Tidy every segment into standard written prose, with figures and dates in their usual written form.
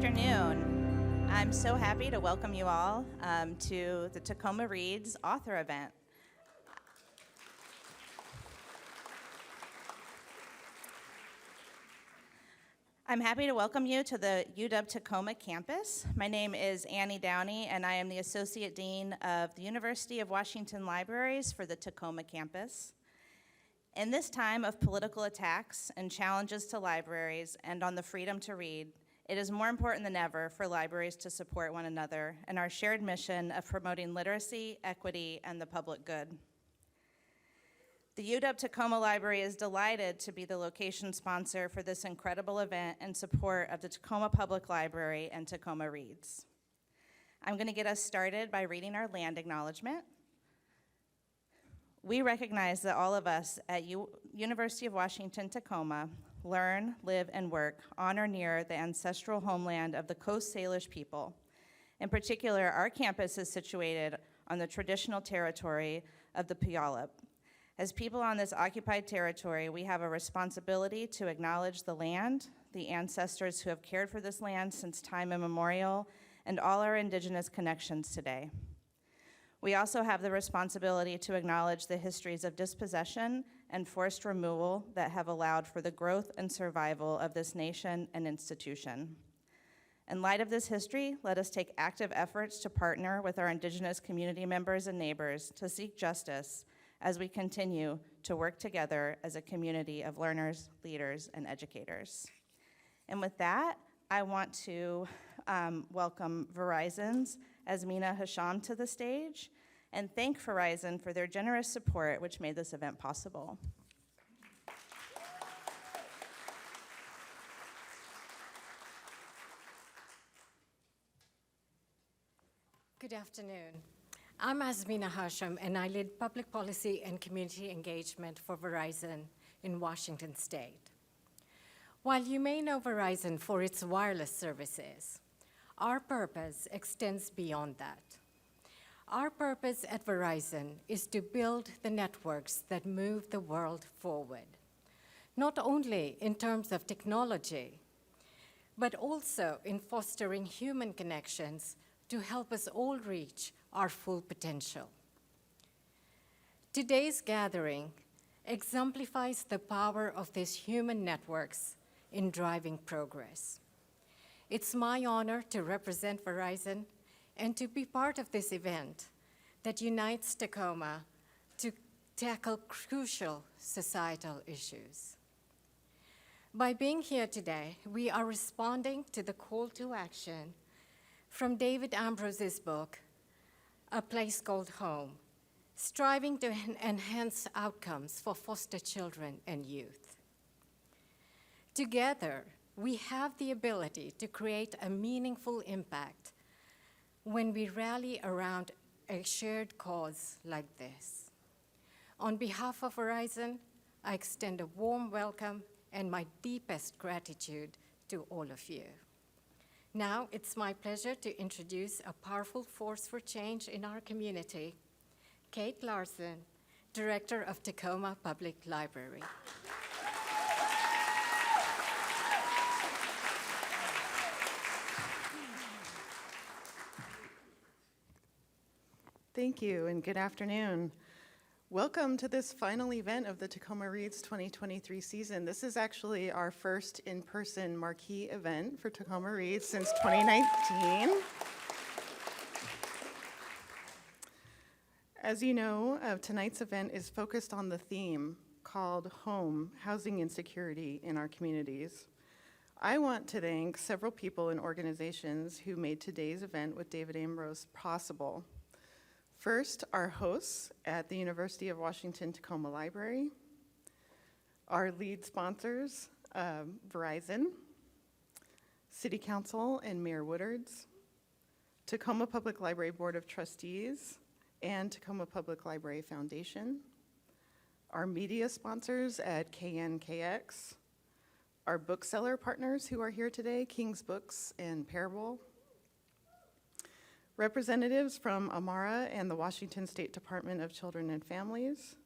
afternoon. I'm so happy to welcome you all to the Tacoma Reads author event. I'm happy to welcome you to the UW Tacoma campus. My name is Annie Downey, and I am the Associate Dean of the University of Washington Libraries for the Tacoma campus. In this time of political attacks and challenges to libraries and on the freedom to read, it is more important than ever for libraries to support one another in our shared mission of promoting literacy, equity, and the public good. The UW Tacoma Library is delighted to be the location sponsor for this incredible event in support of the Tacoma Public Library and Tacoma Reads. I'm going to get us started by reading our land acknowledgement. We recognize that all of us at University of Washington Tacoma learn, live, and work on or near the ancestral homeland of the Coast Salish people. In particular, our campus is situated on the traditional territory of the Puyallup. As people on this occupied territory, we have a responsibility to acknowledge the land, the ancestors who have cared for this land since time immemorial, and all our indigenous connections today. We also have the responsibility to acknowledge the histories of dispossession and forced removal that have allowed for the growth and survival of this nation and institution. In light of this history, let us take active efforts to partner with our indigenous community members and neighbors to seek justice as we continue to work together as a community of learners, leaders, and educators. And with that, I want to welcome Verizon's Azmina Hasham to the stage and thank Verizon for their generous support, which made this event possible. Good afternoon. I'm Azmina Hasham, and I lead public policy and community engagement for Verizon in Washington State. While you may know Verizon for its wireless services, our purpose extends beyond that. Our purpose at Verizon is to build the networks that move the world forward, not only in terms of technology, but also in fostering human connections to help us all reach our full potential. Today's gathering exemplifies the power of these human networks in driving progress. It's my honor to represent Verizon and to be part of this event that unites Tacoma to tackle crucial societal issues. By being here today, we are responding to the call to action from David Ambroz's book, A Place Called Home, striving to enhance outcomes for foster children and youth. Together, we have the ability to create a meaningful impact when we rally around a shared cause like this. On behalf of Verizon, I extend a warm welcome and my deepest gratitude to all of you. Now, it's my pleasure to introduce a powerful force for change in our community, Kate Larson, Director of Tacoma Public Library. Thank you, and good afternoon. Welcome to this final event of the Tacoma Reads 2023 season. This is actually our first in-person marquee event for Tacoma Reads since 2019. As you know, tonight's event is focused on the theme called Home, Housing Insecurity in Our Communities. I want to thank several people and organizations who made today's event with David Ambroz possible. First, our hosts at the University of Washington Tacoma Library, our lead sponsors, Verizon, City Council and Mayor Woodards, Tacoma Public Library Board of Trustees, and Tacoma Public Library Foundation, our media sponsors at KNKX, our bookseller partners who are here today, King's Books and Parable, representatives from Amara and the Washington State Department of Children and Families,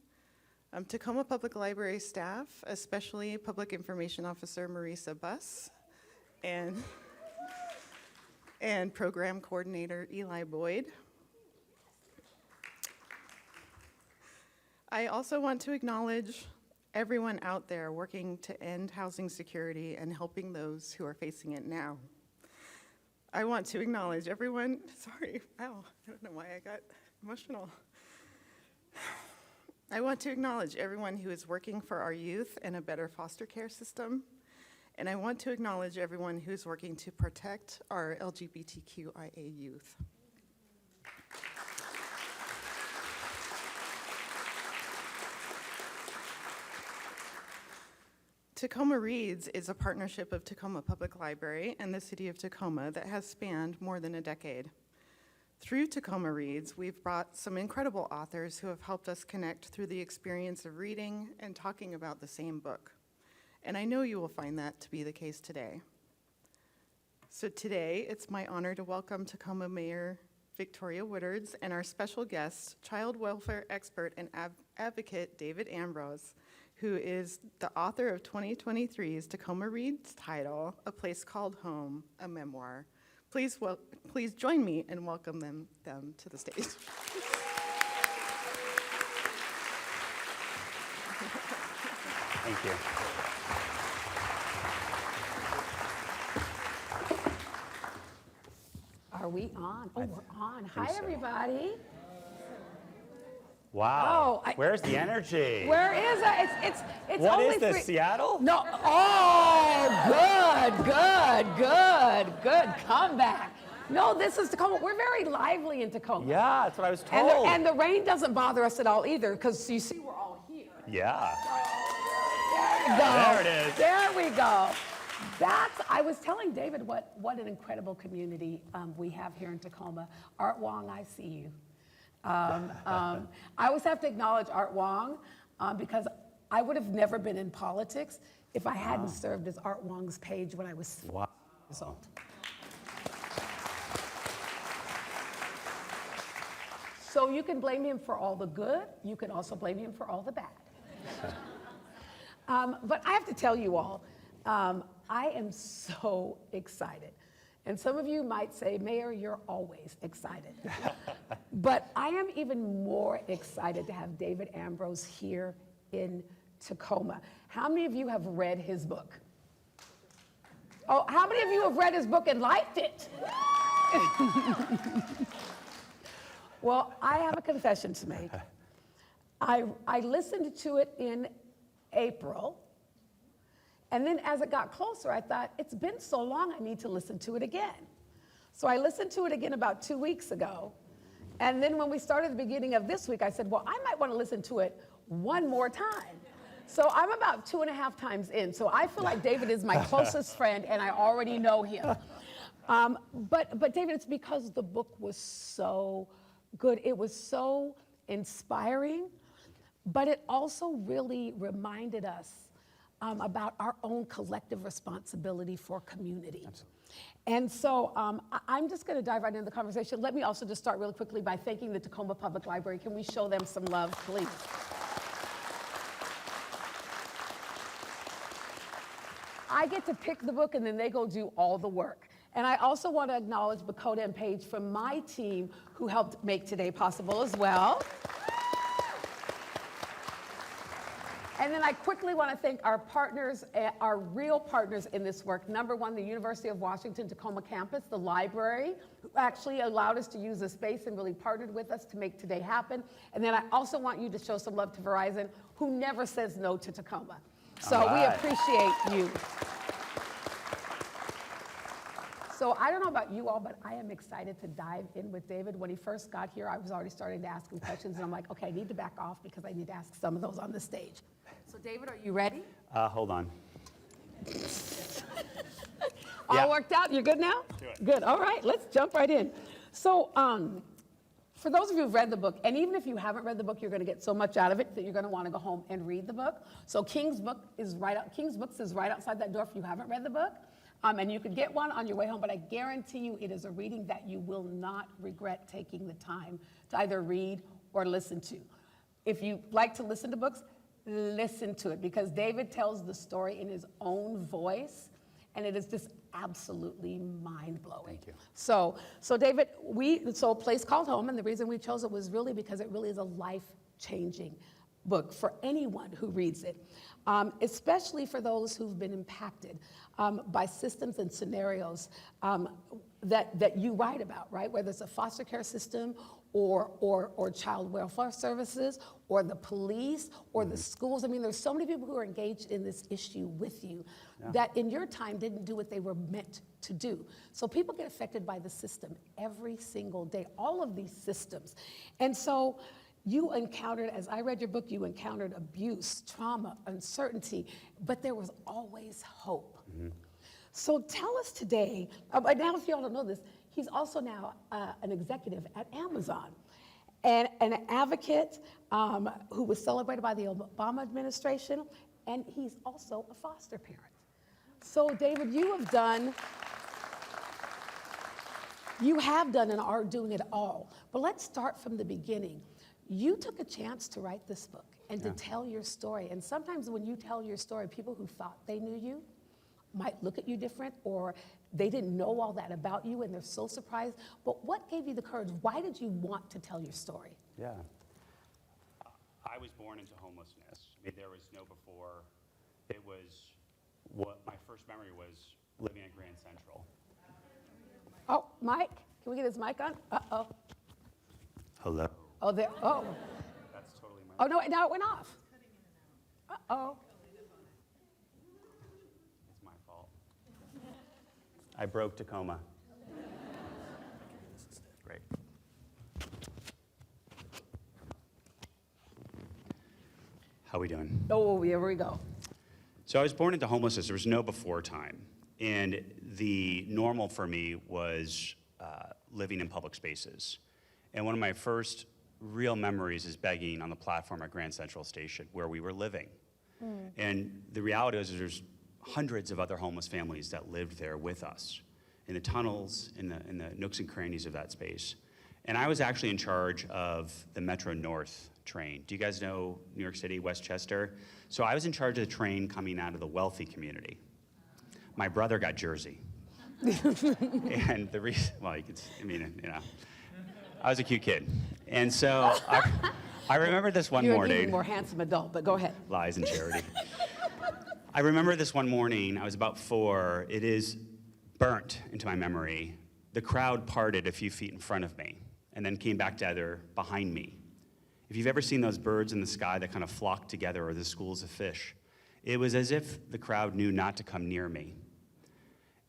Tacoma Public Library staff, especially Public Information Officer Marisa Buss, and and Program Coordinator Eli Boyd. I also want to acknowledge everyone out there working to end housing security and helping those who are facing it now. I want to acknowledge everyone, sorry, wow, I don't know why I got emotional. I want to acknowledge everyone who is working for our youth and a better foster care system. And I want to acknowledge everyone who's working to protect our LGBTQIA youth. Tacoma Reads is a partnership of Tacoma Public Library and the City of Tacoma that has spanned more than a decade. Through Tacoma Reads, we've brought some incredible authors who have helped us connect through the experience of reading and talking about the same book. And I know you will find that to be the case today. So today, it's my honor to welcome Tacoma Mayor Victoria Woodards and our special guest, child welfare expert and advocate David Ambroz, who is the author of 2023's Tacoma Reads title, A Place Called Home, a Memoir. Please join me in welcoming them to the stage. Thank you. Are we on? Oh, we're on. Hi, so. everybody. Wow. Oh, Where's the energy? Where is it? It's What only is this, three. Seattle? No. Oh, good comeback. No, this is Tacoma. We're very lively in Tacoma. Yeah, that's what I was told. And the rain doesn't bother us at all either, because you see we're all here. Yeah. There we go. There it is. There we go. I was telling David what an incredible community we have here in Tacoma. Art Wong, I see you. I always have to acknowledge Art Wong because I would have never been in politics if I hadn't served as Art Wong's page when I was 4 years old. So you can blame him for all the good. You can also blame him for all the bad. But I have to tell you all, I am so excited. And some of you might say, Mayor, you're always excited. But I am even more excited to have David Ambroz here in Tacoma. How many of you have read his book? Oh, how many of you have read his book and liked it? Well, I have a confession to make. I listened to it in April. And then as it got closer, I thought, it's been so long, I need to listen to it again. So I listened to it again about 2 weeks ago. And then when we started the beginning of this week, I said, well, I might want to listen to it one more time. So I'm about 2.5 times in. So I feel like David is my closest friend, and I already know him. But David, it's because the book was so good. It was so inspiring, but it also really reminded us about our own collective responsibility for community. Absolutely. And so I'm just going to dive right into the conversation. Let me also just start really quickly by thanking the Tacoma Public Library. Can we show them some love, please? I get to pick the book and then they go do all the work. And I also want to acknowledge Bakota and Paige from my team who helped make today possible as well. And then I quickly want to thank our partners, our real partners in this work. Number one, the University of Washington Tacoma campus, the library, who actually allowed us to use the space and really partnered with us to make today happen. And then I also want you to show some love to Verizon, who never says no to Tacoma. So we appreciate you. So I don't know about you all, but I am excited to dive in with David. When he first got here, I was already starting to ask him questions, and I'm like, okay, I need to back off because I need to ask some of those on the stage. So David, are you ready? Hold on. All worked out? You're good now? Do it. Good. All right, let's jump right in. So for those of you who've read the book, and even if you haven't read the book, you're going to get so much out of it that you're going to want to go home and read the book. So King's Books is right outside that door if you haven't read the book. And you could get one on your way home, but I guarantee you it is a reading that you will not regret taking the time to either read or listen to. If you like to listen to books, listen to it, because David tells the story in his own voice, and it is just absolutely mind-blowing. Thank you. So David, so A Place Called Home, and the reason we chose it was really because it really is a life-changing book for anyone who reads it, especially for those who've been impacted by systems and scenarios that you write about, right? Whether it's a foster care system or child welfare services or the police or the schools. I mean, there's so many people who are engaged in this issue with you that in your time didn't do what they were meant to do. So people get affected by the system every single day, all of these systems. And so you encountered, as I read your book, you encountered abuse, trauma, uncertainty, but there was always hope. So tell us today, now if y'all don't know this, he's also now an executive at Amazon and an advocate who was celebrated by the Obama administration, and he's also a foster parent. So David, you have done and are doing it all. But let's start from the beginning. You took a chance to write this book and to tell your story. And sometimes when you tell your story, people who thought they knew you might look at you different, or they didn't know all that about you and they're so surprised. But what gave you the courage? Why did you want to tell your story? Yeah. I was born into homelessness. I mean, there was no before. It was what my first memory was living at Grand Central. Oh, Mike, can we get his mic on? Uh-oh. Hello. Oh, there, oh. That's totally my. Oh, no, now it went off. Uh-oh. It's my fault. I broke Tacoma. Great. How we doing? Oh, here we go. So I was born into homelessness. There was no before time. And the normal for me was living in public spaces. And one of my first real memories is begging on the platform at Grand Central Station where we were living. And the reality is there's hundreds of other homeless families that lived there with us in the tunnels, in the nooks and crannies of that space. And I was actually in charge of the Metro North train. Do you guys know New York City, Westchester? So I was in charge of the train coming out of the wealthy community. My brother got Jersey. And the reason, well, I was a cute kid. And so I remember this one You're morning. an even more handsome adult, but go ahead. Lies and charity. I remember this one morning, I was about 4. It is burnt into my memory. The crowd parted a few feet in front of me and then came back together behind me. If you've ever seen those birds in the sky that kind of flock together, or the schools of fish, it was as if the crowd knew not to come near me.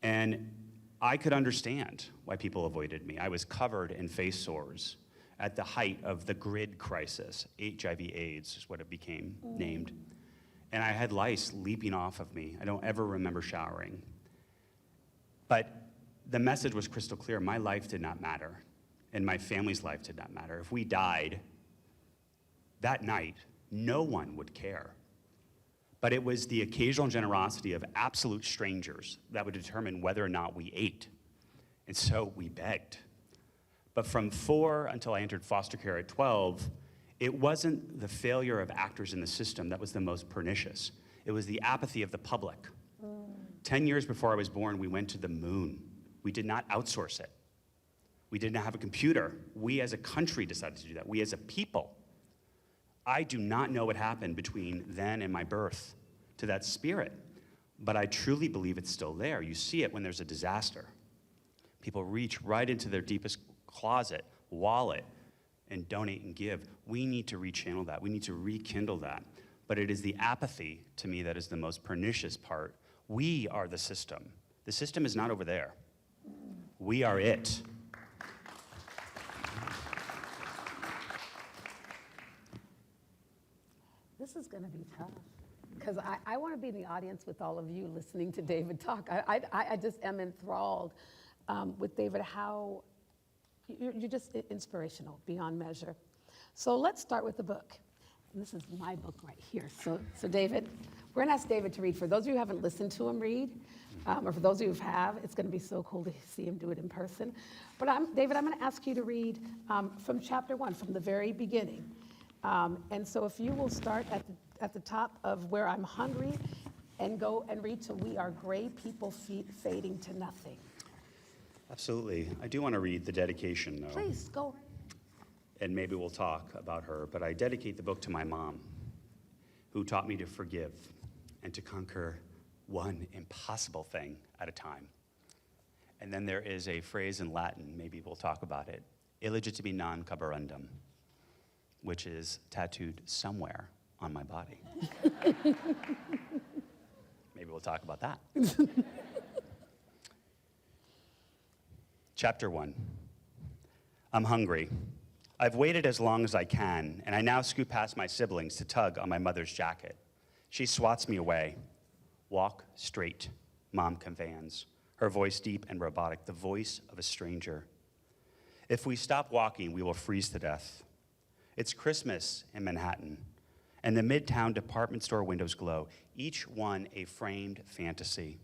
And I could understand why people avoided me. I was covered in face sores at the height of the grid crisis. HIV/AIDS is what it became named. And I had lice leaping off of me. I don't ever remember showering. But the message was crystal clear. My life did not matter, and my family's life did not matter. If we died that night, no one would care. But it was the occasional generosity of absolute strangers that would determine whether or not we ate. And so we begged. But from 4 until I entered foster care at 12, it wasn't the failure of actors in the system that was the most pernicious. It was the apathy of the public. 10 years before I was born, we went to the moon. We did not outsource it. We didn't have a computer. We as a country decided to do that. We as a people. I do not know what happened between then and my birth to that spirit, but I truly believe it's still there. You see it when there's a disaster. People reach right into their deepest closet, wallet, and donate and give. We need to rechannel that. We need to rekindle that. But it is the apathy, to me, that is the most pernicious part. We are the system. The system is not over there. We are it. This is going to be tough, because I want to be in the audience with all of you listening to David talk. I just am enthralled with David, how you're just inspirational beyond measure. So let's start with the book. And this is my book right here. So David, we're going to ask David to read. For those of you who haven't listened to him read, or for those of you who have, it's going to be so cool to see him do it in person. But David, I'm going to ask you to read from chapter 1, from the very beginning. And so if you will start at the top of where I'm hungry, and go and read to We Are Gray People Fading to Nothing. Absolutely. I do want to read the dedication, though. Please, go. And maybe we'll talk about her, but I dedicate the book to my mom, who taught me to forgive and to conquer one impossible thing at a time. And then there is a phrase in Latin, maybe we'll talk about it, illegitimi non caberundum, which is tattooed somewhere on my body. Maybe we'll talk about that. Chapter 1. I'm hungry. I've waited as long as I can, and I now scoot past my siblings to tug on my mother's jacket. She swats me away. Walk straight, Mom commands, her voice deep and robotic, the voice of a stranger. If we stop walking, we will freeze to death. It's Christmas in Manhattan, and the Midtown department store windows glow, each one a framed fantasy.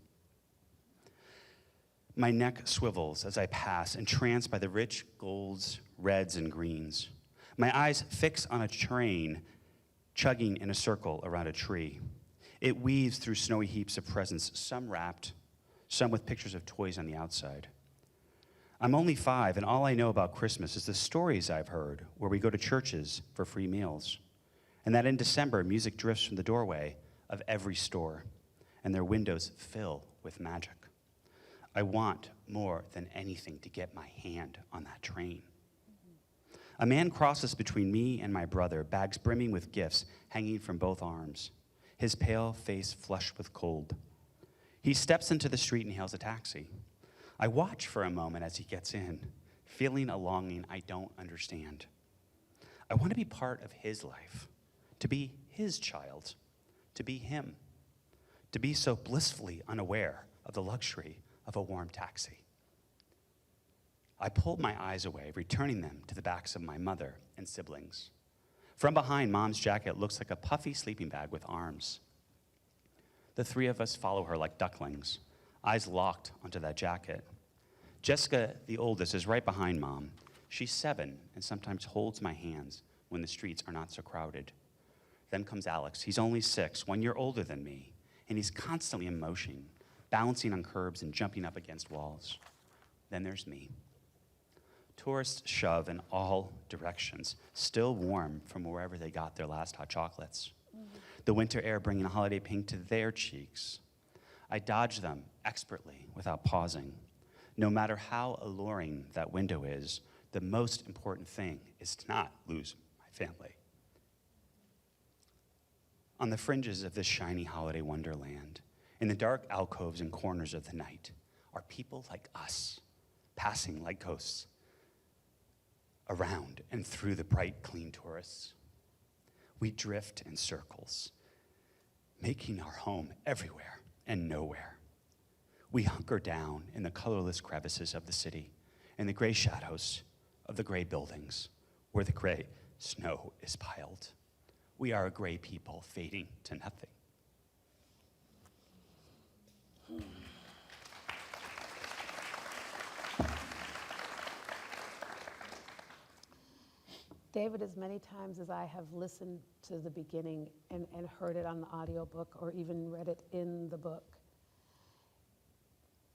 My neck swivels as I pass, entranced by the rich golds, reds, and greens. My eyes fix on a train chugging in a circle around a tree. It weaves through snowy heaps of presents, some wrapped, some with pictures of toys on the outside. I'm only 5, and all I know about Christmas is the stories I've heard, where we go to churches for free meals, and that in December, music drifts from the doorway of every store, and their windows fill with magic. I want more than anything to get my hand on that train. A man crosses between me and my brother, bags brimming with gifts hanging from both arms, his pale face flushed with cold. He steps into the street and hails a taxi. I watch for a moment as he gets in, feeling a longing I don't understand. I want to be part of his life, to be his child, to be him, to be so blissfully unaware of the luxury of a warm taxi. I pulled my eyes away, returning them to the backs of my mother and siblings. From behind, Mom's jacket looks like a puffy sleeping bag with arms. The 3 of us follow her like ducklings, eyes locked onto that jacket. Jessica, the oldest, is right behind Mom. She's 7 and sometimes holds my hands when the streets are not so crowded. Then comes Alex. He's only 6, 1 year older than me, and he's constantly in motion, balancing on curbs and jumping up against walls. Then there's me. Tourists shove in all directions, still warm from wherever they got their last hot chocolates. The winter air bringing a holiday pink to their cheeks. I dodge them expertly without pausing. No matter how alluring that window is, the most important thing is to not lose my family. On the fringes of this shiny holiday wonderland, in the dark alcoves and corners of the night, are people like us, passing like ghosts, around and through the bright, clean tourists. We drift in circles, making our home everywhere and nowhere. We hunker down in the colorless crevices of the city, in the gray shadows of the gray buildings, where the gray snow is piled. We are a gray people fading to nothing. David, as many times as I have listened to the beginning and heard it on the audiobook or even read it in the book,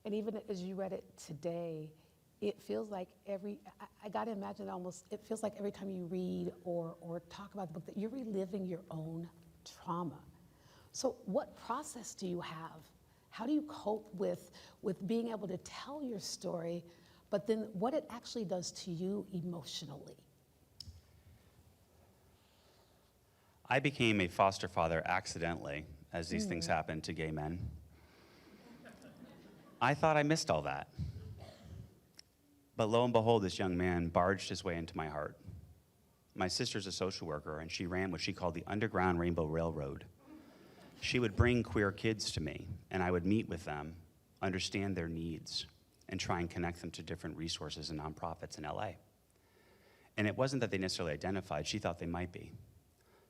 and even as you read it today, it feels like I got to imagine it feels like every time you read or talk about the book that you're reliving your own trauma. So what process do you have? How do you cope with being able to tell your story, but then what it actually does to you emotionally? I became a foster father accidentally, as these things happen to gay men. I thought I missed all that. But lo and behold, this young man barged his way into my heart. My sister's a social worker, and she ran what she called the Underground Rainbow Railroad. She would bring queer kids to me, and I would meet with them, understand their needs, and try and connect them to different resources and nonprofits in LA. And it wasn't that they necessarily identified, she thought they might be.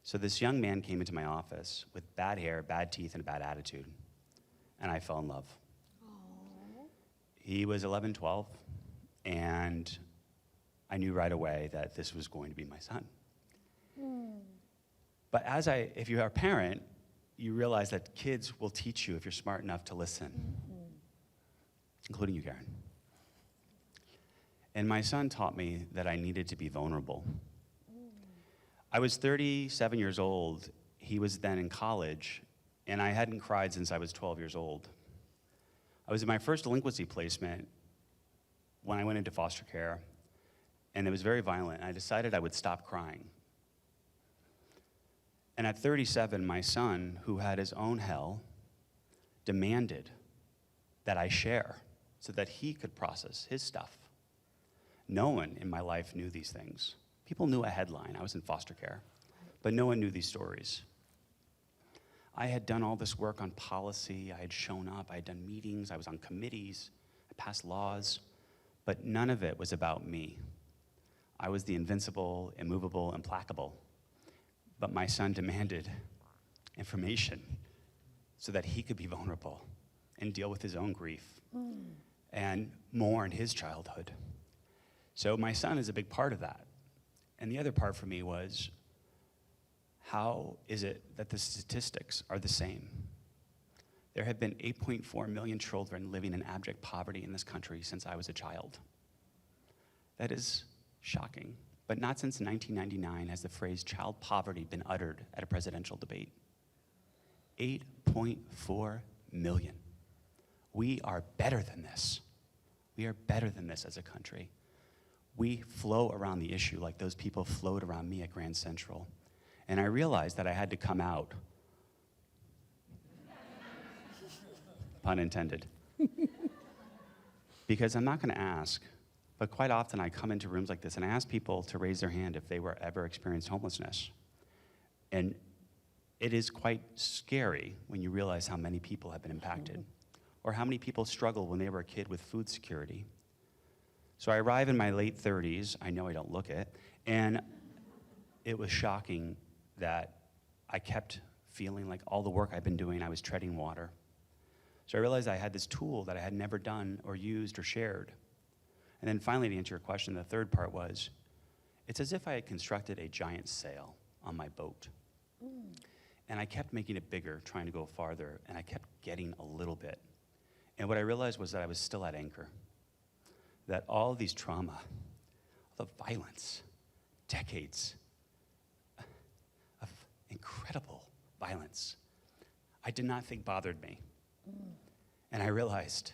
So this young man came into my office with bad hair, bad teeth, and a bad attitude, and I fell in love. Aww. He was 11, 12, and I knew right away that this was going to be my son. But if you're a parent, you realize that kids will teach you if you're smart enough to listen, including you, Karen. And my son taught me that I needed to be vulnerable. I was 37 years old. He was then in college, and I hadn't cried since I was 12 years old. I was in my first delinquency placement when I went into foster care, and it was very violent, and I decided I would stop crying. And at 37, my son, who had his own hell, demanded that I share so that he could process his stuff. No one in my life knew these things. People knew a headline. I was in foster care, but no one knew these stories. I had done all this work on policy. I had shown up. I had done meetings. I was on committees. I passed laws, but none of it was about me. I was the invincible, immovable, implacable. But my son demanded information so that he could be vulnerable and deal with his own grief and mourn his childhood. So my son is a big part of that. And the other part for me was, how is it that the statistics are the same? There have been 8.4 million children living in abject poverty in this country since I was a child. That is shocking. But not since 1999 has the phrase child poverty been uttered at a presidential debate. 8.4 million. We are better than this. We are better than this as a country. We flow around the issue like those people flowed around me at Grand Central. And I realized that I had to come out. Pun intended. Because I'm not going to ask, but quite often I come into rooms like this and I ask people to raise their hand if they were ever experienced homelessness. And it is quite scary when you realize how many people have been impacted, or how many people struggled when they were a kid with food security. So I arrive in my late 30s, I know I don't look it, and it was shocking that I kept feeling like all the work I've been doing, I was treading water. So I realized I had this tool that I had never done or used or shared. And then finally, to answer your question, the third part was, it's as if I had constructed a giant sail on my boat. And I kept making it bigger, trying to go farther, and I kept getting a little bit. And what I realized was that I was still at anchor. That all of these trauma, all the violence, decades of incredible violence, I did not think bothered me. And I realized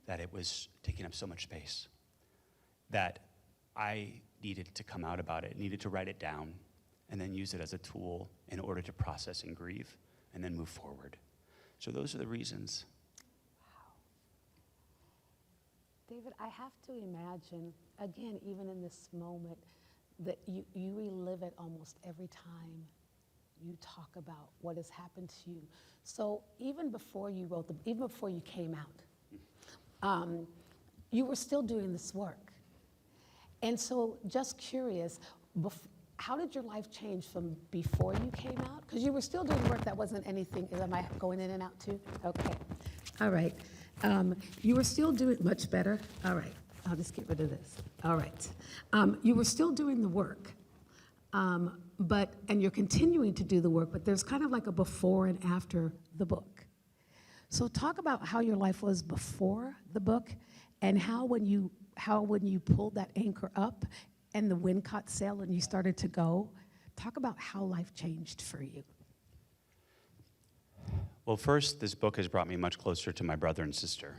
that it was taking up so much space, that I needed to come out about it, needed to write it down, and then use it as a tool in order to process and grieve, and then move forward. So those are the reasons. David, I have to imagine, again, even in this moment, that you relive it almost every time you talk about what has happened to you. So even before you wrote even before you came out, you were still doing this work. And so just curious, how did your life change from before you came out? Because you were still doing work that wasn't anything, am I going in and out too? Okay, all right. You were still doing, much better? All right, I'll just get rid of this. All right. You were still doing the work, and you're continuing to do the work, but there's kind of like a before and after the book. So talk about how your life was before the book, and how when you pulled that anchor up and the wind caught sail and you started to go, talk about how life changed for you. Well, first, this book has brought me much closer to my brother and sister.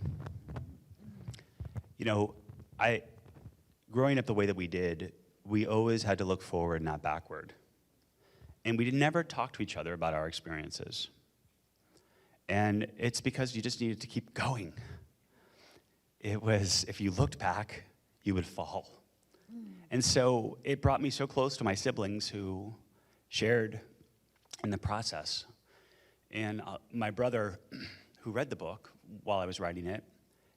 You know, growing up the way that we did, we always had to look forward, not backward. And we never talk to each other about our experiences. And it's because you just needed to keep going. It was, if you looked back, you would fall. And so it brought me so close to my siblings who shared in the process. And my brother, who read the book while I was writing it,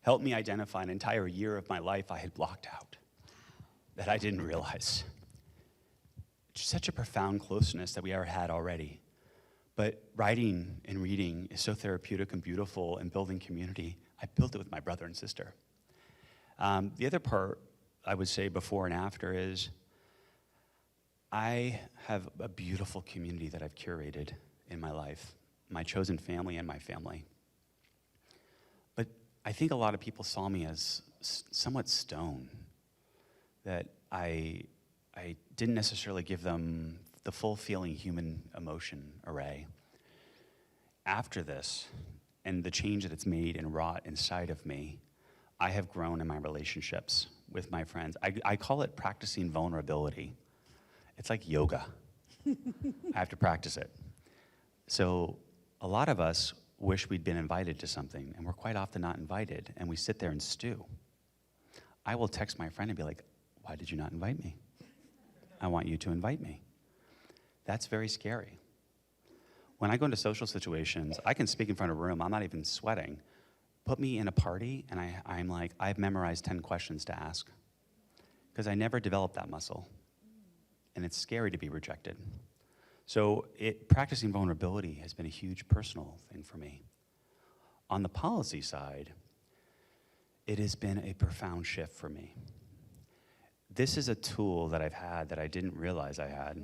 helped me identify an entire year of my life I had blocked out that I didn't realize. It's such a profound closeness that we ever had already. But writing and reading is so therapeutic and beautiful, and building community. I built it with my brother and sister. The other part I would say before and after is I have a beautiful community that I've curated in my life. my chosen family and my family. But I think a lot of people saw me as somewhat stone, that I didn't necessarily give them the full feeling human emotion array. After this, and the change that it's made and wrought inside of me, I have grown in my relationships with my friends. I call it practicing vulnerability. It's like yoga. I have to practice it. So a lot of us wish we'd been invited to something, and we're quite often not invited, and we sit there and stew. I will text my friend and be like, why did you not invite me? I want you to invite me. That's very scary. When I go into social situations, I can speak in front of a room, I'm not even sweating. Put me in a party, and I'm like, I've memorized 10 questions to ask, because I never developed that muscle. And it's scary to be rejected. So practicing vulnerability has been a huge personal thing for me. On the policy side, it has been a profound shift for me. This is a tool that I've had that I didn't realize I had,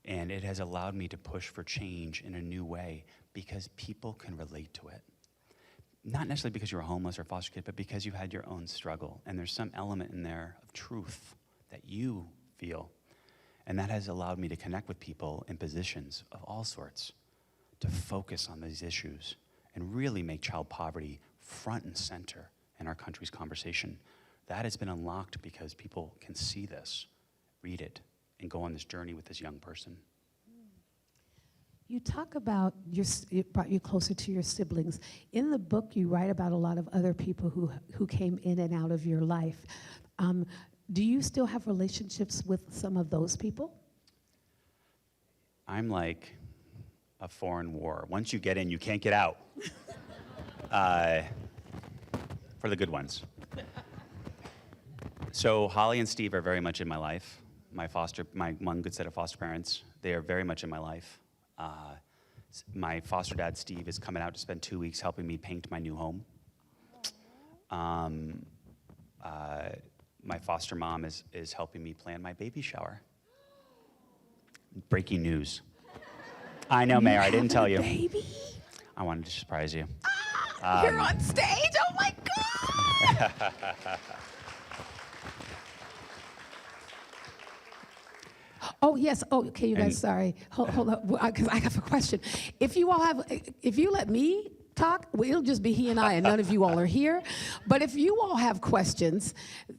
and it has allowed me to push for change in a new way because people can relate to it. Not necessarily because you're a homeless or foster kid, but because you had your own struggle, and there's some element in there of truth that you feel. And that has allowed me to connect with people in positions of all sorts to focus on these issues and really make child poverty front and center in our country's conversation. That has been unlocked because people can see this, read it, and go on this journey with this young person. You talk about it brought you closer to your siblings. In the book, you write about a lot of other people who came in and out of your life. Do you still have relationships with some of those people? I'm like a foreign war. Once you get in, you can't get out. For the good ones. So Holly and Steve are very much in my life. My one good set of foster parents, they are very much in my life. My foster dad, Steve, is coming out to spend 2 weeks helping me paint my new home. My foster mom is helping me plan my baby shower. Breaking news. I know, Mayor, I didn't tell you. Baby? I wanted to surprise you. You're on stage? Oh my God! Oh yes. Oh, okay, you guys. And- Sorry. Hold up, because I have a question. If you let me talk, well, it'll just be he and I, and none of you all are here. But if you all have questions,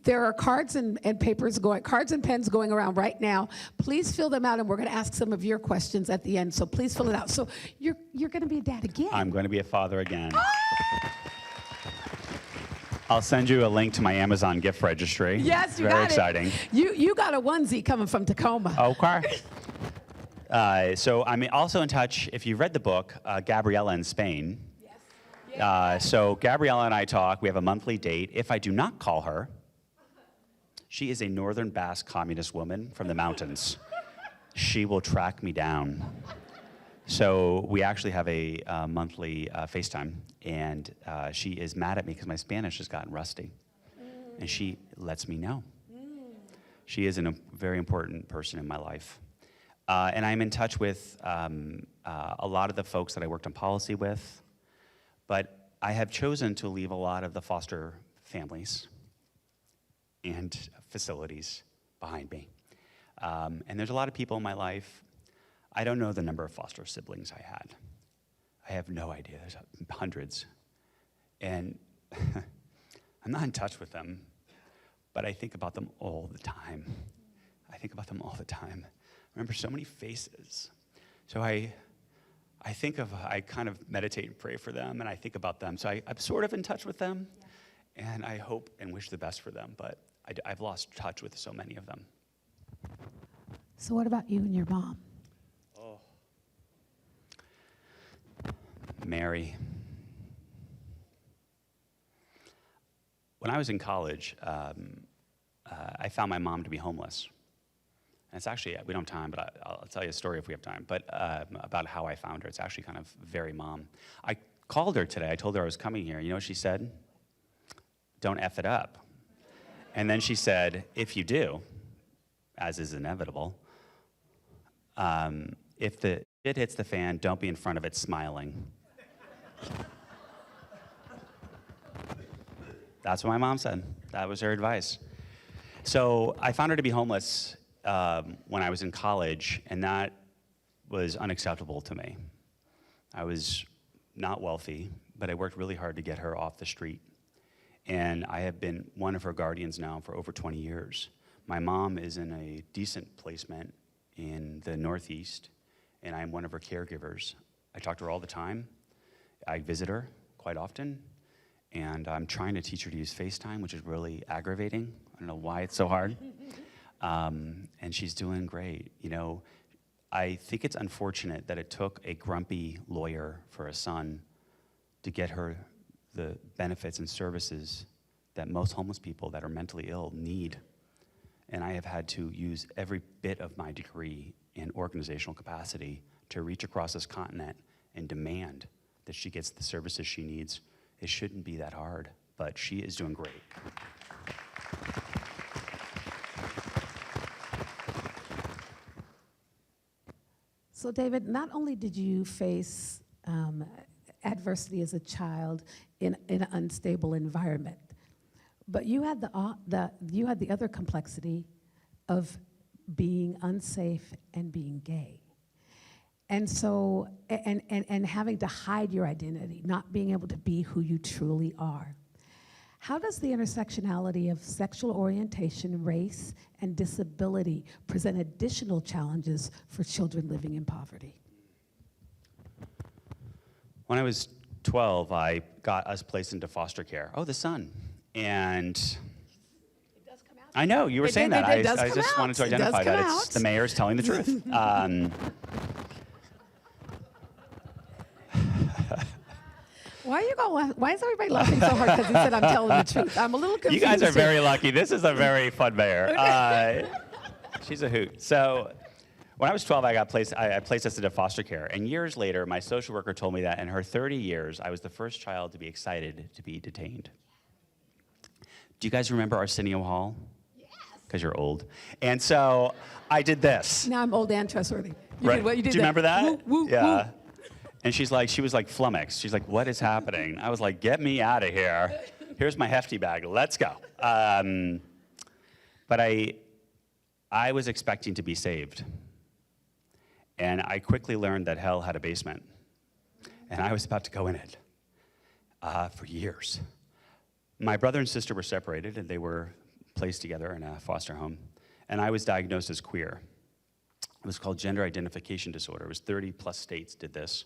there are cards and pens going around right now. Please fill them out, and we're going to ask some of your questions at the end. So please fill it out. So you're going to be a dad again. I'm going to be a father again. I'll send you a link to my Amazon gift registry. Yes, you Very got exciting. it. You got a onesie coming from Tacoma. Okay. So I'm also in touch, if you've read the book, Gabriella in Spain. Yes. So Gabriella and I talk. We have a monthly date. If I do not call her, she is a Northern Basque communist woman from the mountains. She will track me down. So we actually have a monthly FaceTime, and she is mad at me because my Spanish has gotten rusty, and she lets me know. She is a very important person in my life. And I'm in touch with a lot of the folks that I worked on policy with, but I have chosen to leave a lot of the foster families and facilities behind me. And there's a lot of people in my life. I don't know the number of foster siblings I had. I have no idea. There's hundreds. And I'm not in touch with them, but I think about them all the time. I remember so many faces. So I kind of meditate and pray for them, and I think about them. So I'm sort of in touch with them, and I hope and wish the best for them, but I've lost touch with so many of them. So what about you and your mom? Mary. When I was in college, I found my mom to be homeless. And it's actually, we don't have time, but I'll tell you a story if we have time, but about how I found her. It's actually kind of very mom. I called her today. I told her I was coming here. You know what she said? Don't F it up. And then she said, if you do, as is inevitable, if the shit hits the fan, don't be in front of it smiling. That's what my mom said. That was her advice. So I found her to be homeless when I was in college, and that was unacceptable to me. I was not wealthy, but I worked really hard to get her off the street. And I have been one of her guardians now for over 20 years. My mom is in a decent placement in the Northeast, and I'm one of her caregivers. I talk to her all the time. I visit her quite often, and I'm trying to teach her to use FaceTime, which is really aggravating. I don't know why it's so hard. And she's doing great. You know, I think it's unfortunate that it took a grumpy lawyer for a son to get her the benefits and services that most homeless people that are mentally ill need. And I have had to use every bit of my degree and organizational capacity to reach across this continent and demand that she gets the services she needs. It shouldn't be that hard, but she is doing great. So David, not only did you face adversity as a child in an unstable environment, but you had the other complexity of being unsafe and being gay. And so, and having to hide your identity, not being able to be who you truly are. How does the intersectionality of sexual orientation, race, and disability present additional challenges for children living in poverty? When I was 12, I got us placed into foster care. Oh, the sun. And I know, you were saying that. I just wanted to identify that. It's the mayor's telling the truth. Why is everybody laughing so hard because he said I'm telling the truth? I'm a little confused. You guys are very lucky. This is a very fun mayor. She's a hoot. So when I was 12, I placed us into foster care. And years later, my social worker told me that in her 30 years, I was the first child to be excited to be detained. Do you guys remember Arsenio Hall? Yes. Because you're old. And so I did this. Now I'm old and trustworthy. You right. did what you did. Do you remember that? Woo, woo, yeah. woo. And she was like flummoxed. She's like, what is happening? I was like, get me out of here. Here's my hefty bag. Let's go. But I was expecting to be saved. And I quickly learned that hell had a basement. And I was about to go in it for years. My brother and sister were separated, and they were placed together in a foster home. And I was diagnosed as queer. It was called gender identification disorder. It was 30-plus states did this.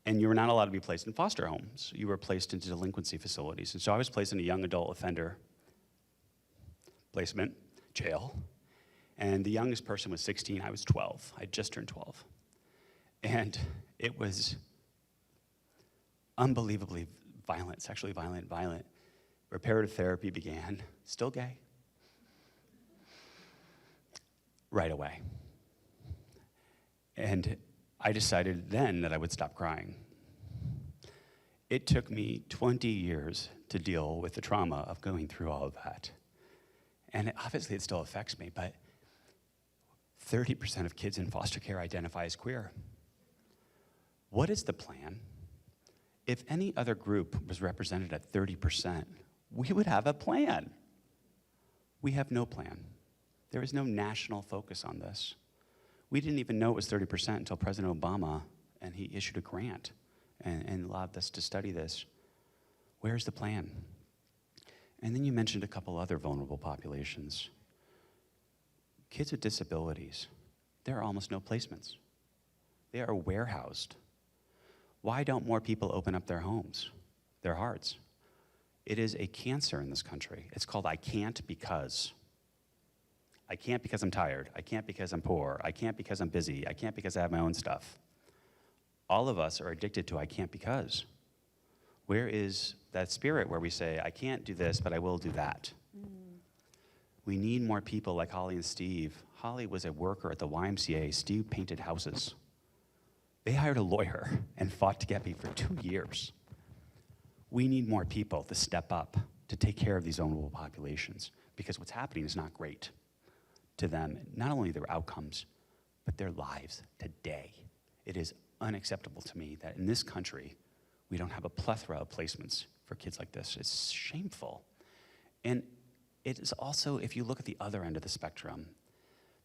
And you were not allowed to be placed in foster homes. You were placed into delinquency facilities. And so I was placed in a young adult offender placement, jail. And the youngest person was 16, I was 12. I just turned 12. And it was unbelievably violent, sexually violent. Reparative therapy began, still gay, right away. And I decided then that I would stop crying. It took me 20 years to deal with the trauma of going through all of that. And obviously it still affects me, but 30% of kids in foster care identify as queer. What is the plan? If any other group was represented at 30%, we would have a plan. We have no plan. There is no national focus on this. We didn't even know it was 30% until President Obama, and he issued a grant and allowed us to study this. Where's the plan? And then you mentioned a couple other vulnerable populations. Kids with disabilities, there are almost no placements. They are warehoused. Why don't more people open up their homes, their hearts? It is a cancer in this country. It's called I can't because. I can't because I'm tired. I can't because I'm poor. I can't because I'm busy. I can't because I have my own stuff. All of us are addicted to I can't because. Where is that spirit where we say, I can't do this, but I will do that? We need more people like Holly and Steve. Holly was a worker at the YMCA. Steve painted houses. They hired a lawyer and fought to get me for 2 years. We need more people to step up to take care of these vulnerable populations because what's happening is not great to them, not only their outcomes, but their lives today. It is unacceptable to me that in this country, we don't have a plethora of placements for kids like this. It's shameful. And it is also, if you look at the other end of the spectrum,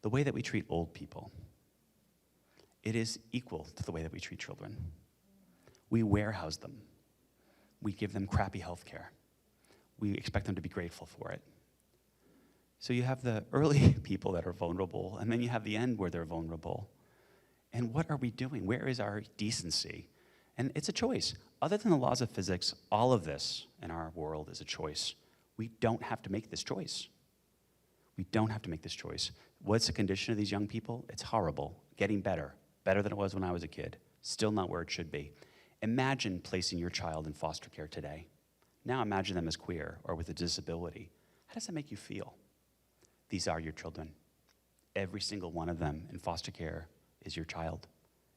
the way that we treat old people, it is equal to the way that we treat children. We warehouse them. We give them crappy health care. We expect them to be grateful for it. So you have the early people that are vulnerable, and then you have the end where they're vulnerable. And what are we doing? Where is our decency? And it's a choice. Other than the laws of physics, all of this in our world is a choice. We don't have to make this choice. We don't have to make this choice. What's the condition of these young people? It's horrible. Getting better. Better than it was when I was a kid. Still not where it should be. Imagine placing your child in foster care today. Now imagine them as queer or with a disability. How does that make you feel? These are your children. Every single one of them in foster care is your child.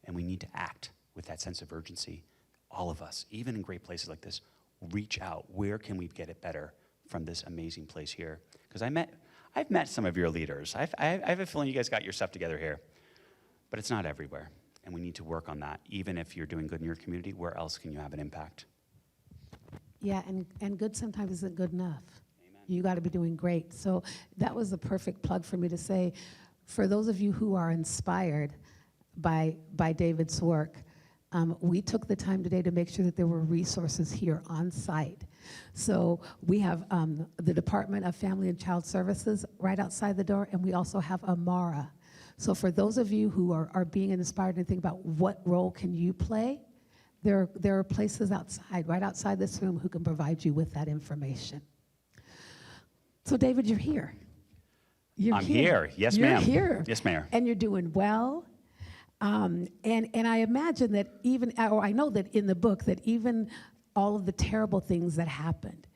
And we need to act with that sense of urgency. All of us, even in great places like this, reach out. Where can we get it better from this amazing place here? Because I've met some of your leaders. I have a feeling you guys got your stuff together here. But it's not everywhere. And we need to work on that. Even if you're doing good in your community, where else can you have an impact? Yeah, and good sometimes isn't good enough. Amen. You got to be doing great. So that was the perfect plug for me to say, for those of you who are inspired by David's work, we took the time today to make sure that there were resources here on site. So we have the Department of Family and Child Services right outside the door, and we also have Amara. So for those of you who are being inspired and think about what role can you play, there are places outside, right outside this room, who can provide you with that information. So David, you're here. I'm here. Yes, you're ma'am. Here. Yes, Mayor. And you're doing well. And I imagine that I know that in the book, that even all of the terrible things that happened,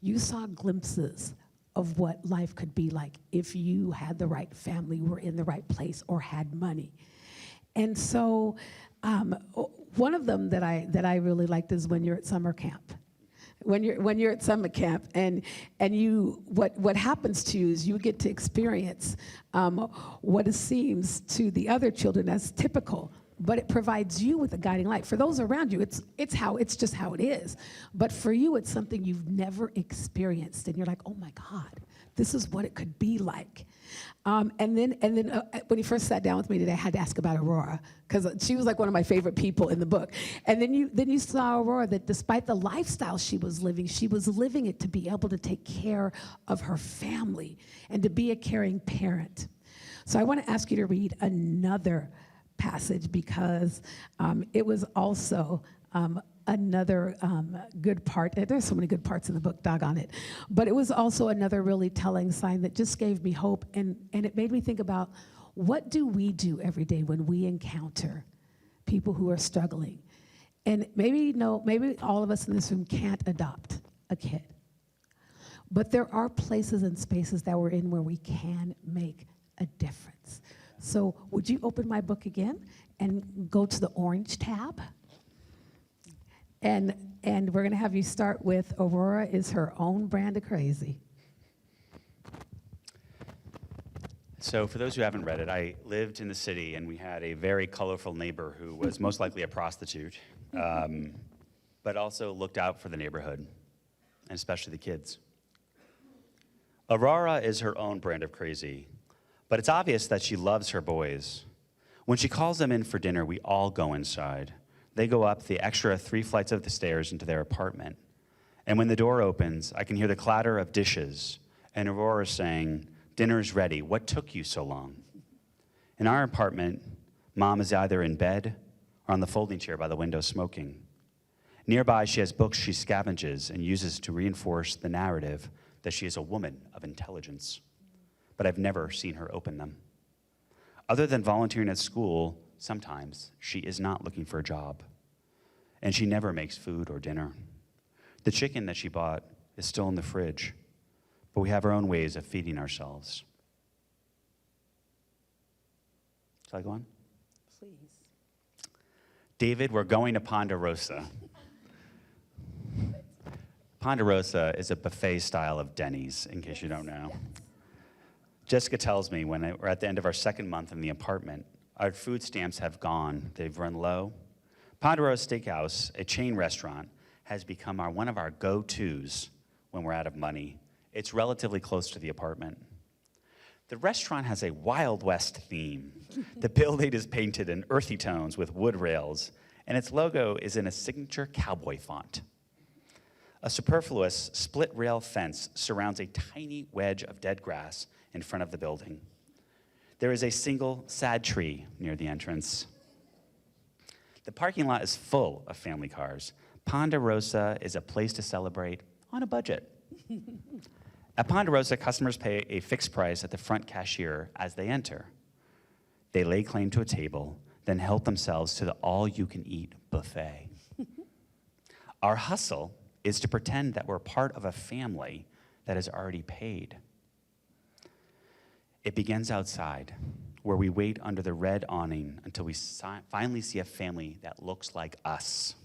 you saw glimpses of what life could be like if you had the right family, were in the right place, or had money. And so one of them that I really liked is when you're at summer camp. When you're at summer camp, and you what happens to you is you get to experience what it seems to the other children as typical, but it provides you with a guiding light. For those around you, it's just how it is. But for you, it's something you've never experienced, and you're like, oh my God, this is what it could be like. And then when he first sat down with me today, I had to ask about Aurora, because she was like one of my favorite people in the book. And then you saw Aurora, that despite the lifestyle she was living it to be able to take care of her family and to be a caring parent. So I want to ask you to read another passage, because it was also another good part. There's so many good parts in the book, doggone it. But it was also another really telling sign that just gave me hope, and it made me think about, what do we do every day when we encounter people who are struggling? And maybe all of us in this room can't adopt a kid. But there are places and spaces that we're in where we can make a difference. So would you open my book again and go to the orange tab? And we're going to have you start with Aurora is her own brand of crazy. So for those who haven't read it, I lived in the city, and we had a very colorful neighbor who was most likely a prostitute, but also looked out for the neighborhood, and especially the kids. Aurora is her own brand of crazy, but it's obvious that she loves her boys. When she calls them in for dinner, we all go inside. They go up the extra 3 flights of the stairs into their apartment. And when the door opens, I can hear the clatter of dishes, and Aurora saying, "Dinner's ready. What took you so long?" In our apartment, Mom is either in bed or on the folding chair by the window smoking. Nearby, she has books she scavenges and uses to reinforce the narrative that she is a woman of intelligence. But I've never seen her open them. Other than volunteering at school, sometimes she is not looking for a job. And she never makes food or dinner. The chicken that she bought is still in the fridge, but we have our own ways of feeding ourselves. Shall I go on? Please. David, we're going to Ponderosa. Ponderosa is a buffet style of Denny's, in case you don't know. Jessica tells me when we're at the end of our second month in the apartment, Our food stamps have gone. They've run low. Ponderosa Steakhouse, a chain restaurant, has become one of our go-tos when we're out of money. It's relatively close to the apartment. The restaurant has a Wild West theme. The building is painted in earthy tones with wood rails, and its logo is in a signature cowboy font. A superfluous split-rail fence surrounds a tiny wedge of dead grass in front of the building. There is a single sad tree near the entrance. The parking lot is full of family cars. Ponderosa is a place to celebrate on a budget. At Ponderosa, customers pay a fixed price at the front cashier as they enter. They lay claim to a table, then help themselves to the all-you-can-eat buffet. Our hustle is to pretend that we're part of a family that has already paid. It begins outside, where we wait under the red awning until we finally see a family that looks like us.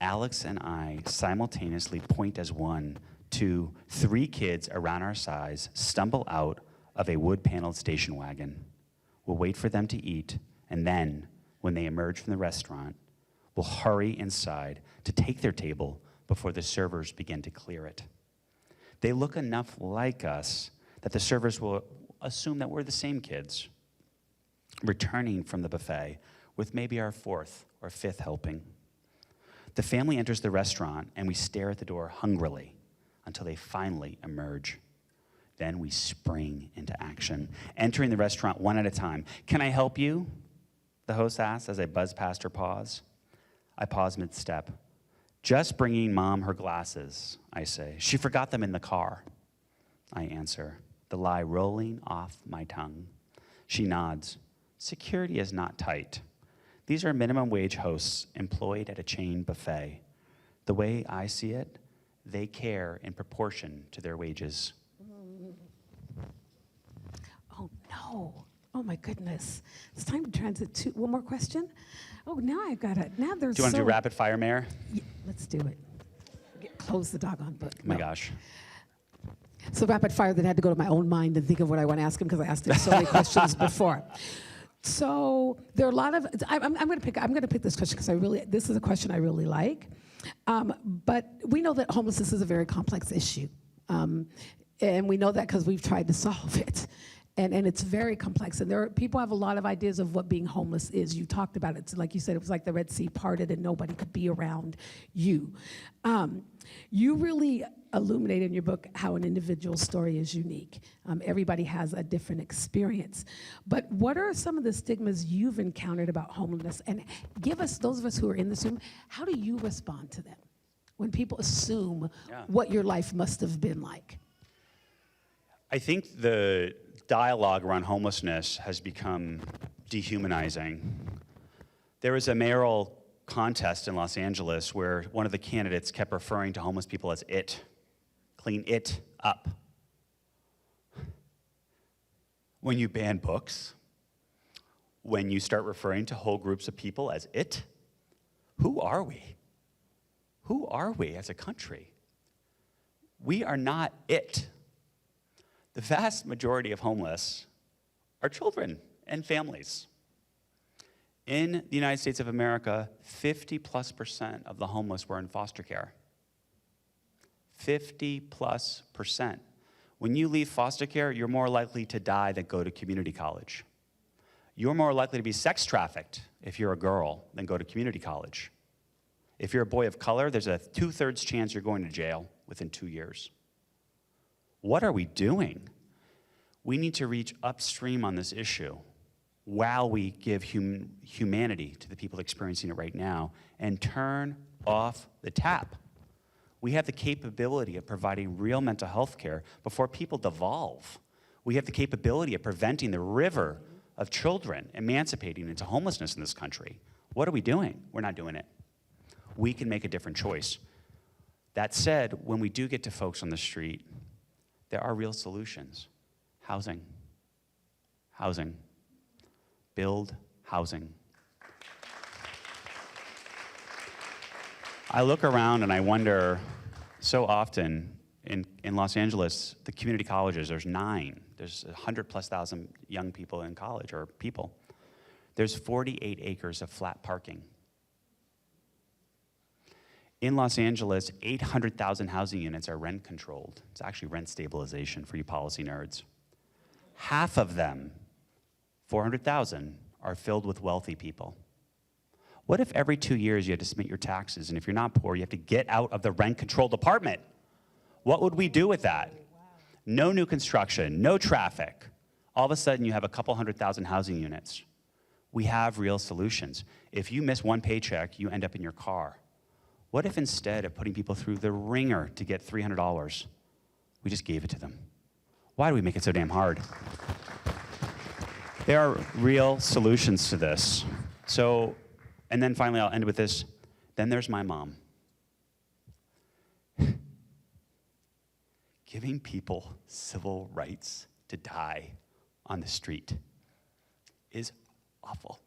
Alex and I simultaneously point as one to 3 kids around our size stumble out of a wood-paneled station wagon. We'll wait for them to eat, and then, when they emerge from the restaurant, we'll hurry inside to take their table before the servers begin to clear it. They look enough like us that the servers will assume that we're the same kids, returning from the buffet with maybe our 4th or 5th helping. The family enters the restaurant, and we stare at the door hungrily until they finally emerge. Then we spring into action, entering the restaurant one at a time. "Can I help you?" the host asks as I buzz past her pause. I pause mid-step. "Just bringing Mom her glasses," I say. "She forgot them in the car," I answer, the lie rolling off my tongue. She nods. "Security is not tight. These are minimum wage hosts employed at a chain buffet. The way I see it, they care in proportion to their wages." Oh, no. Oh, my goodness. It's time to transit to one more question. Oh, now I've got it. Now there's Do you want to do rapid fire, Mayor? Yeah, let's do it. Close the doggone book. Oh my No. gosh. So rapid fire, then I had to go to my own mind and think of what I want to ask him because I asked him so many questions before. So there are a lot of. I'm going to pick this question because this is a question I really like. But we know that homelessness is a very complex issue, and we know that because we've tried to solve it. And it's very complex, and people have a lot of ideas of what being homeless is. You talked about it, so like you said, it was like the Red Sea parted and nobody could be around you. You really illuminate in your book how an individual story is unique. Everybody has a different experience. But what are some of the stigmas you've encountered about homelessness? And give us, those of us who are in this room, how do you respond to them when people assume what your life must have been like? I think the dialogue around homelessness has become dehumanizing. There was a mayoral contest in Los Angeles where one of the candidates kept referring to homeless people as it. Clean it up. When you ban books, when you start referring to whole groups of people as it, who are we? Who are we as a country? We are not it. The vast majority of homeless are children and families. In the United States of America, 50+% of the homeless were in foster care. 50+%. When you leave foster care, you're more likely to die than go to community college. You're more likely to be sex trafficked if you're a girl than go to community college. If you're a boy of color, there's a 2/3 chance you're going to jail within 2 years. What are we doing? We need to reach upstream on this issue while we give humanity to the people experiencing it right now and turn off the tap. We have the capability of providing real mental health care before people devolve. We have the capability of preventing the river of children emancipating into homelessness in this country. What are we doing? We're not doing it. We can make a different choice. That said, when we do get to folks on the street, there are real solutions. Housing. Housing. Build housing. I look around and I wonder, so often in Los Angeles, the community colleges, there's 9. There's 100,000+ young people in college, or people. There's 48 acres of flat parking. In Los Angeles, 800,000 housing units are rent controlled. It's actually rent stabilization for you policy nerds. Half of them, 400,000, are filled with wealthy people. What if every 2 years you had to submit your taxes, and if you're not poor, you have to get out of the rent-controlled apartment? What would we do with that? No new construction, no traffic. All of a sudden, you have a couple 100,000 housing units. We have real solutions. If you miss one paycheck, you end up in your car. What if instead of putting people through the ringer to get $300, we just gave it to them? Why do we make it so damn hard? There are real solutions to this. So, and then finally, I'll end with this. Then there's my mom. Giving people civil rights to die on the street is awful.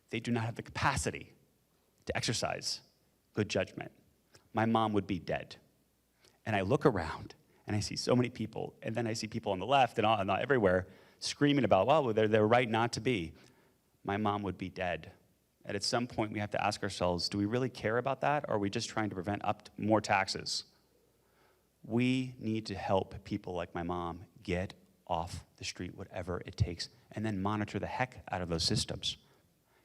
They do not have the capacity to exercise good judgment. My mom would be dead. And I look around and I see so many people, and then I see people on the left and everywhere screaming about, well, they're right not to be. My mom would be dead. And at some point we have to ask ourselves, do we really care about that, or are we just trying to prevent more taxes? We need to help people like my mom get off the street, whatever it takes, and then monitor the heck out of those systems.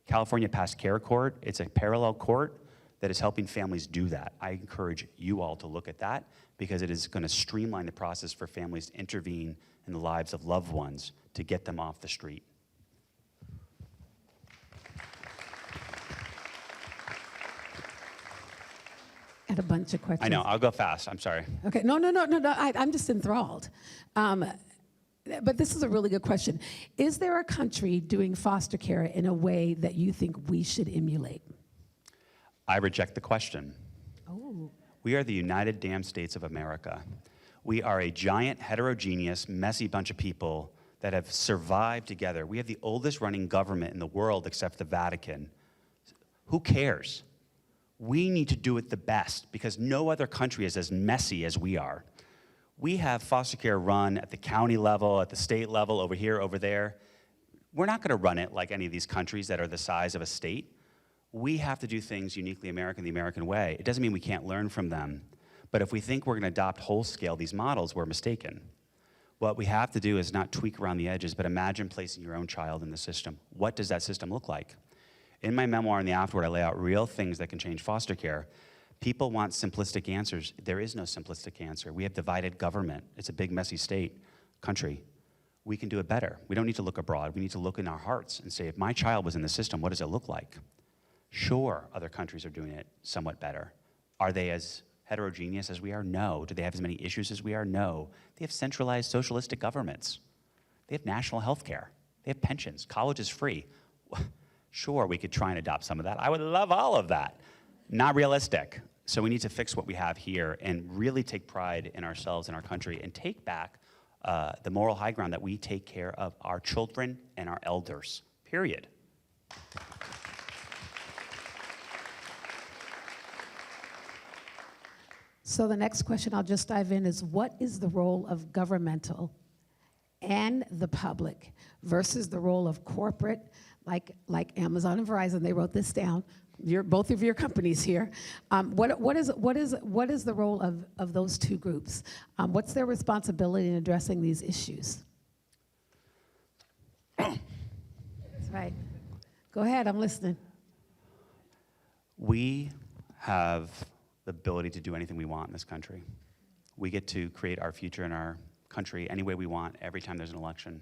California passed Care Court. It's a parallel court that is helping families do that. I encourage you all to look at that because it is going to streamline the process for families to intervene in the lives of loved ones to get them off the street. And a bunch of questions. I know, I'll go fast, I'm sorry. Okay, no, I'm just enthralled. But this is a really good question. Is there a country doing foster care in a way that you think we should emulate? I reject the question. Oh. We are the United Damn States of America. We are a giant, heterogeneous, messy bunch of people that have survived together. We have the oldest running government in the world except the Vatican. Who cares? We need to do it the best because no other country is as messy as we are. We have foster care run at the county level, at the state level, over here, over there. We're not gonna run it like any of these countries that are the size of a state. We have to do things uniquely American, the American way. It doesn't mean we can't learn from them. But if we think we're gonna adopt whole-scale these models, we're mistaken. What we have to do is not tweak around the edges, but imagine placing your own child in the system. What does that system look like? In my memoir in the afterword, I lay out real things that can change foster care. People want simplistic answers. There is no simplistic answer. We have divided government. It's a big, messy country. We can do it better. We don't need to look abroad. We need to look in our hearts and say, if my child was in the system, what does it look like? Sure, other countries are doing it somewhat better. Are they as heterogeneous as we are? No. Do they have as many issues as we are? No. They have centralized socialistic governments. They have national health care. They have pensions. College is free. Sure, we could try and adopt some of that. I would love all of that. Not realistic. So we need to fix what we have here and really take pride in ourselves and our country and take back the moral high ground that we take care of our children and our elders, period. So the next question I'll just dive in is, what is the role of governmental and the public versus the role of corporate, like Amazon and Verizon? They wrote this down. Both of your companies here. What is the role of those two groups? What's their responsibility in addressing these issues? That's right. Go ahead, I'm listening. We have the ability to do anything we want in this country. We get to create our future in our country any way we want every time there's an election.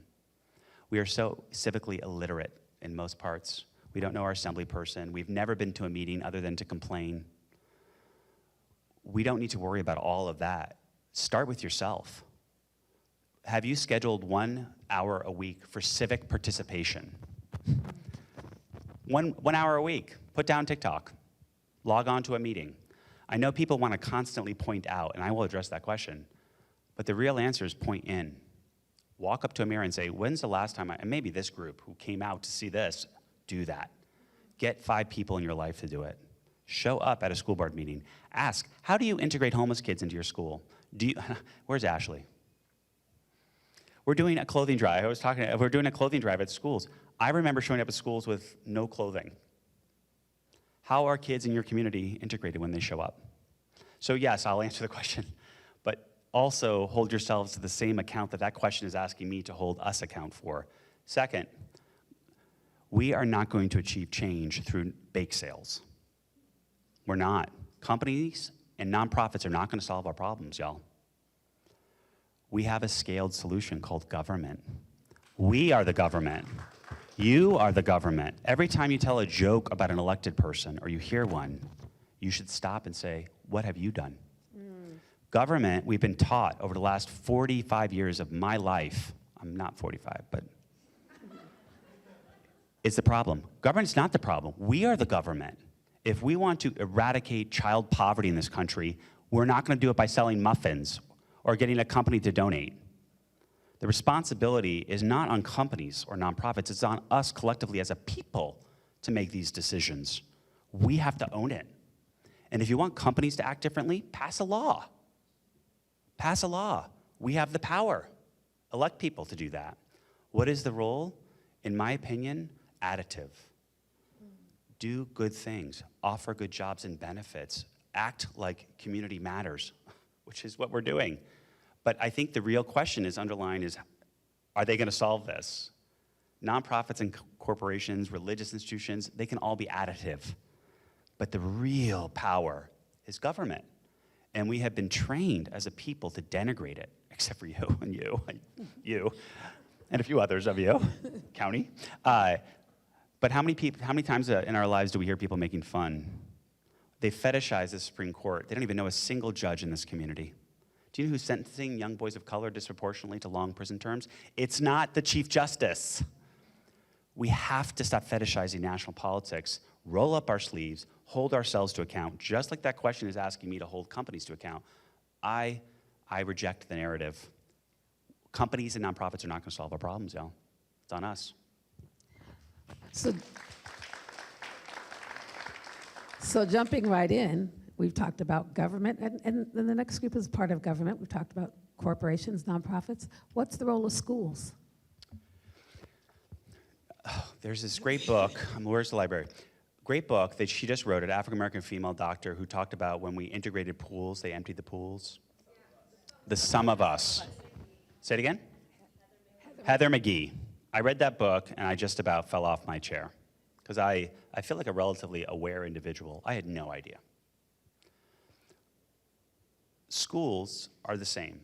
We are so civically illiterate in most parts. We don't know our assembly person. We've never been to a meeting other than to complain. We don't need to worry about all of that. Start with yourself. Have you scheduled 1 hour a week for civic participation? One hour a week. Put down TikTok. Log on to a meeting. I know people want to constantly point out, and I will address that question, but the real answer is point in. Walk up to a mirror and say, when's the last time and maybe this group who came out to see this, do that. Get 5 people in your life to do it. Show up at a school board meeting. Ask, how do you integrate homeless kids into your school? Where's Ashley? We're doing a clothing drive. We're doing a clothing drive at schools. I remember showing up at schools with no clothing. How are kids in your community integrated when they show up? So yes, I'll answer the question, but also hold yourselves to the same account that question is asking me to hold us account for. Second, we are not going to achieve change through bake sales. We're not. Companies and nonprofits are not going to solve our problems, y'all. We have a scaled solution called government. We are the government. You are the government. Every time you tell a joke about an elected person or you hear one, you should stop and say, what have you done? Government, we've been taught over the last 45 years of my life, I'm not 45, but it's the problem. Government's not the problem. We are the government. If we want to eradicate child poverty in this country, we're not going to do it by selling muffins or getting a company to donate. The responsibility is not on companies or nonprofits, it's on us collectively as a people to make these decisions. We have to own it. And if you want companies to act differently, pass a law. Pass a law. We have the power. Elect people to do that. What is the role? In my opinion, additive. Do good things, offer good jobs and benefits, act like community matters, which is what we're doing. But I think the real question is underlying is, are they going to solve this? Nonprofits and corporations, religious institutions, they can all be additive. But the real power is government. And we have been trained as a people to denigrate it, except for you and you, and a few others of you, county. But how many times in our lives do we hear people making fun? They fetishize the Supreme Court. They don't even know a single judge in this community. Do you know who's sentencing young boys of color disproportionately to long prison terms? It's not the Chief Justice. We have to stop fetishizing national politics, roll up our sleeves, hold ourselves to account, just like that question is asking me to hold companies to account. I reject the narrative. Companies and nonprofits are not going to solve our problems, y'all. It's on us. So jumping right in, we've talked about government, and then the next group is part of government. We've talked about corporations, nonprofits. What's the role of schools? There's this great book, where's the library? Great book that she just wrote, an African-American female doctor who talked about when we integrated pools, they emptied the pools. The sum of us. Say it again? Heather McGee. I read that book and I just about fell off my chair because I feel like a relatively aware individual. I had no idea. Schools are the same.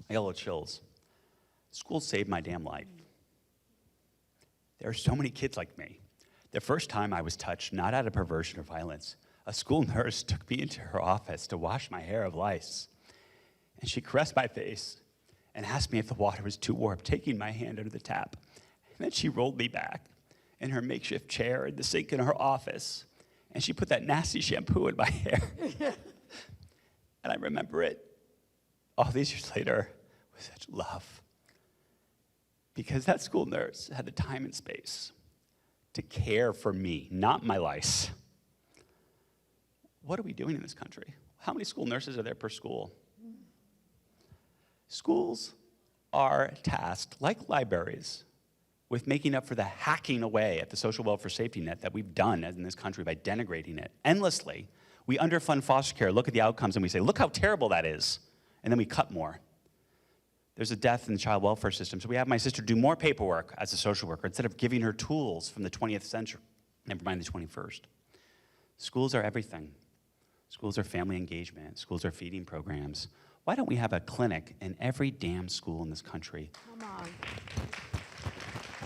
I got a little chills. Schools saved my damn life. There are so many kids like me. The first time I was touched, not out of perversion or violence, a school nurse took me into her office to wash my hair of lice. And she caressed my face and asked me if the water was too warm, taking my hand under the tap. And then she rolled me back in her makeshift chair in the sink in her office, and she put that nasty shampoo in my hair. And I remember it all these years later with such love. Because that school nurse had the time and space to care for me, not my lice. What are we doing in this country? How many school nurses are there per school? Schools are tasked, like libraries, with making up for the hacking away at the social welfare safety net that we've done in this country by denigrating it endlessly. We underfund foster care, look at the outcomes, and we say, look how terrible that is. And then we cut more. There's a death in the child welfare system, so we have my sister do more paperwork as a social worker instead of giving her tools from the 20th century, never mind the 21st. Schools are everything. Schools are family engagement. Schools are feeding programs. Why don't we have a clinic in every damn school in this country? Come on.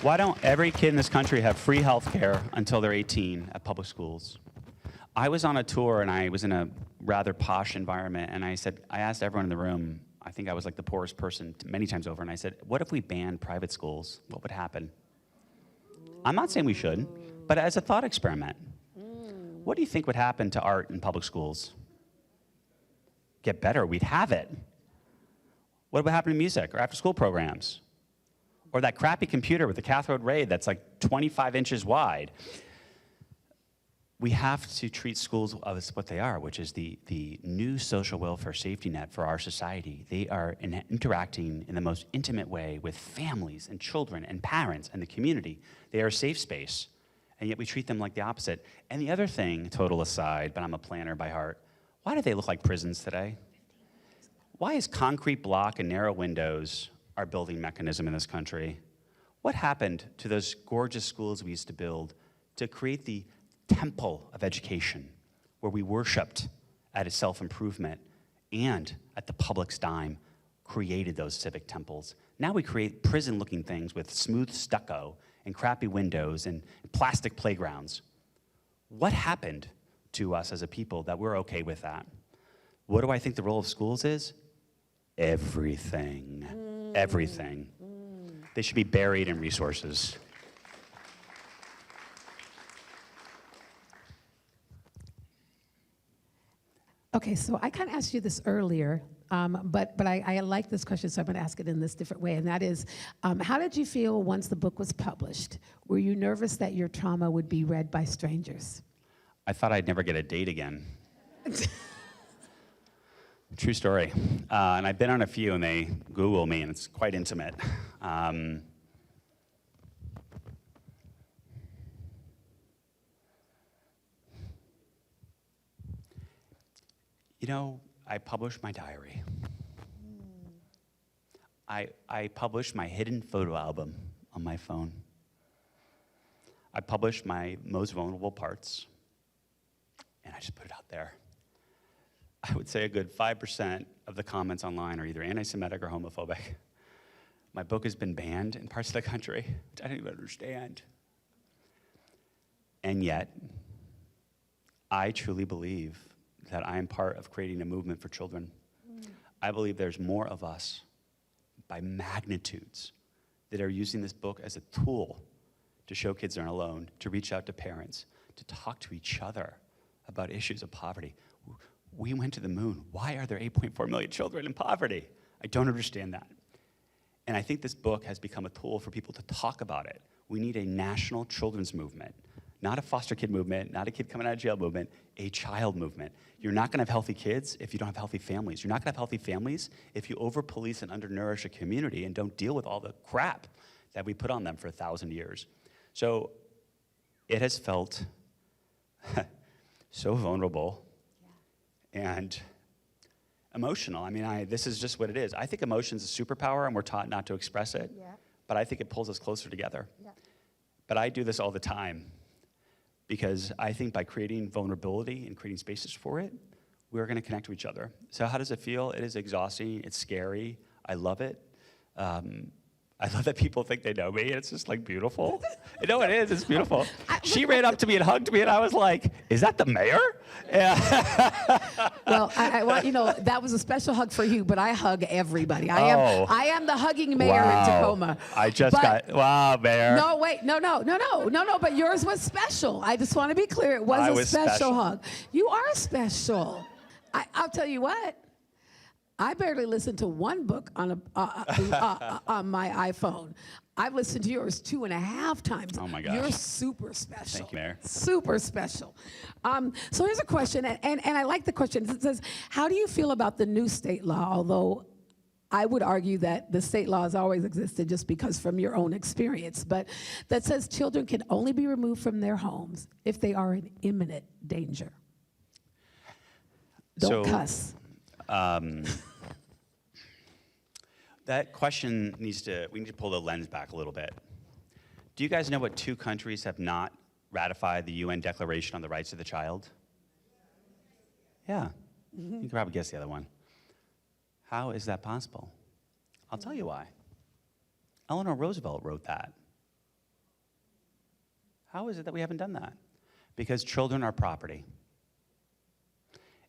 Why don't every kid in this country have free health care until they're 18 at public schools? I was on a tour, and I was in a rather posh environment, and I asked everyone in the room, I think I was like the poorest person many times over, and I said, what if we banned private schools? What would happen? I'm not saying we should, but as a thought experiment, what do you think would happen to art in public schools? Get better, we'd have it. What would happen to music or after-school programs? Or that crappy computer with the cathode ray that's like 25 inches wide? we have to treat schools as what they are, which is the new social welfare safety net for our society. They are interacting in the most intimate way with families and children and parents and the community. They are a safe space, and yet we treat them like the opposite. And the other thing, total aside, but I'm a planner by heart, why do they look like prisons today? Why is concrete block and narrow windows our building mechanism in this country? What happened to those gorgeous schools we used to build to create the temple of education where we worshiped at its self-improvement and at the public's dime created those civic temples? Now we create prison-looking things with smooth stucco and crappy windows and plastic playgrounds. What happened to us as a people that we're okay with that? What do I think the role of schools is? Everything. Everything. They should be buried in resources. Okay, so I kind of asked you this earlier, but I like this question, so I'm going to ask it in this different way, and that is, how did you feel once the book was published? Were you nervous that your trauma would be read by strangers? I thought I'd never get a date again. True story. And I've been on a few, and they Google me, and it's quite intimate. You know, I published my diary. I published my hidden photo album on my phone. I published my most vulnerable parts, and I just put it out there. I would say a good 5% of the comments online are either anti-Semitic or homophobic. My book has been banned in parts of the country, which I don't even understand. And yet, I truly believe that I am part of creating a movement for children. I believe there's more of us by magnitudes that are using this book as a tool to show kids aren't alone, to reach out to parents, to talk to each other about issues of poverty. We went to the moon. Why are there 8.4 million children in poverty? I don't understand that. And I think this book has become a tool for people to talk about it. We need a national children's movement, not a foster kid movement, not a kid coming out of jail movement, a child movement. You're not gonna have healthy kids if you don't have healthy families. You're not gonna have healthy families if you over-police and undernourish a community and don't deal with all the crap that we put on them for 1,000 years. So it has felt so vulnerable and emotional. I mean, this is just what it is. I think emotion's a superpower, and we're taught not to express it, but I think it pulls us closer together. But I do this all the time because I think by creating vulnerability and creating spaces for it, we're gonna connect to each other. So how does it feel? It is exhausting, it's scary, I love it. I love that people think they know me. It's just like beautiful. You know it is, it's beautiful. She ran up to me and hugged me, and I was like, is that the mayor? Yeah. Well, I want you know that was a special hug for you, but I hug everybody. I am the hugging mayor in Tacoma. Wow, mayor. No, wait, no, but yours was special. I just want to be clear, it was a special hug. You are special. I'll tell you what. I barely listened to one book on my iPhone. I've listened to yours 2.5 times. Oh my gosh. You're super special. Thank you, Mayor. Super special. So here's a question, and I like the question. It says, how do you feel about the new state law? Although I would argue that the state law has always existed just because from your own experience, but that says children can only be removed from their homes if they are in imminent danger. Don't cuss. That question we need to pull the lens back a little bit. Do you guys know what 2 countries have not ratified the UN Declaration on the Rights of the Child? Yeah, you can probably guess the other one. How is that possible? I'll tell you why. Eleanor Roosevelt wrote that. How is it that we haven't done that? Because children are property.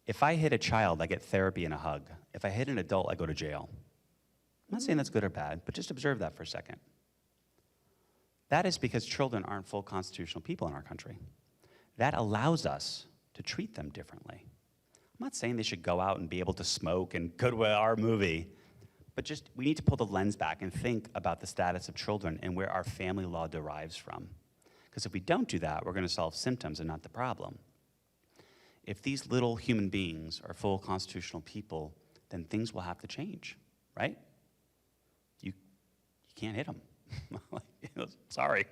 If I hit a child, I get therapy and a hug. If I hit an adult, I go to jail. I'm not saying that's good or bad, but just observe that for a second. That is because children aren't full constitutional people in our country. That allows us to treat them differently. I'm not saying they should go out and be able to smoke and go to our movie, but just we need to pull the lens back and think about the status of children and where our family law derives from. Because if we don't do that, we're going to solve symptoms and not the problem. If these little human beings are full constitutional people, then things will have to change, right? You can't hit them. Sorry.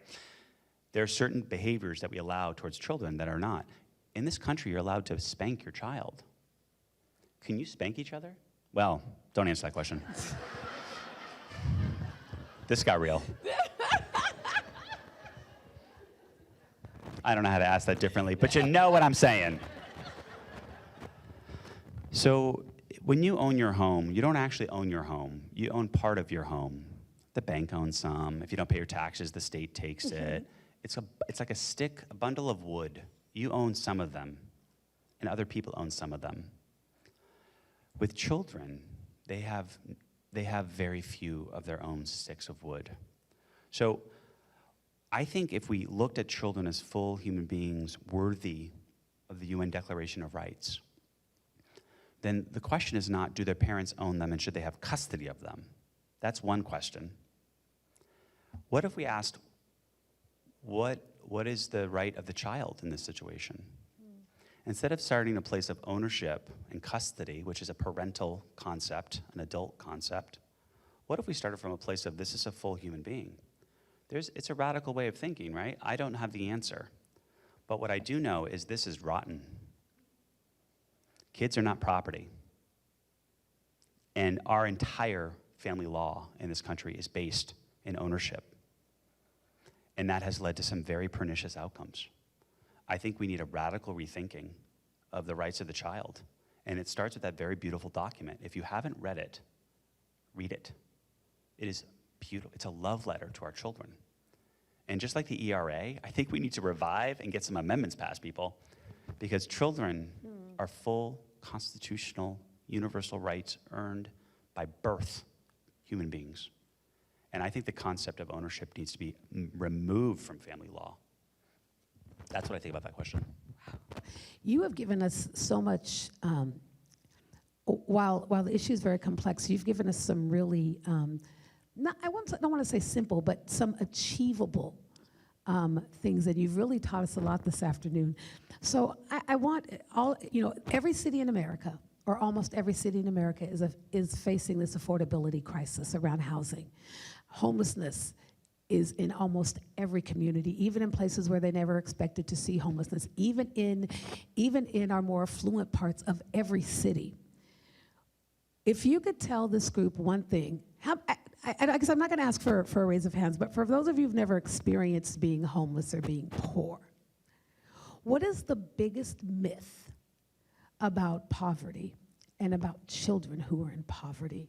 There are certain behaviors that we allow towards children that are not. In this country, you're allowed to spank your child. Can you spank each other? Well, don't answer that question. This got real. I don't know how to ask that differently, but you know what I'm saying. So when you own your home, you don't actually own your home. You own part of your home. The bank owns some. If you don't pay your taxes, the state takes it. It's like a bundle of wood. You own some of them, and other people own some of them. With children, they have very few of their own sticks of wood. So I think if we looked at children as full human beings worthy of the UN Declaration of Rights, then the question is not, do their parents own them and should they have custody of them? That's one question. What if we asked, what is the right of the child in this situation? Instead of starting a place of ownership and custody, which is a parental concept, an adult concept, what if we started from a place of this is a full human being? It's a radical way of thinking, right? I don't have the answer. But what I do know is this is rotten. Kids are not property. And our entire family law in this country is based in ownership. And that has led to some very pernicious outcomes. I think we need a radical rethinking of the rights of the child. And it starts with that very beautiful document. If you haven't read it, read it. It is beautiful. It's a love letter to our children. And just like the ERA, I think we need to revive and get some amendments passed, people, because children are full constitutional universal rights earned by birth human beings. And I think the concept of ownership needs to be removed from family law. That's what I think about that question. You have given us so much, while the issue is very complex, you've given us some really, I don't want to say simple, but some achievable things, and you've really taught us a lot this afternoon. So I want every city in America, or almost every city in America, is facing this affordability crisis around housing. Homelessness is in almost every community, even in places where they never expected to see homelessness, even in our more affluent parts of every city. If you could tell this group one thing, I guess I'm not going to ask for a raise of hands, but for those of you who've never experienced being homeless or being poor, what is the biggest myth about poverty and about children who are in poverty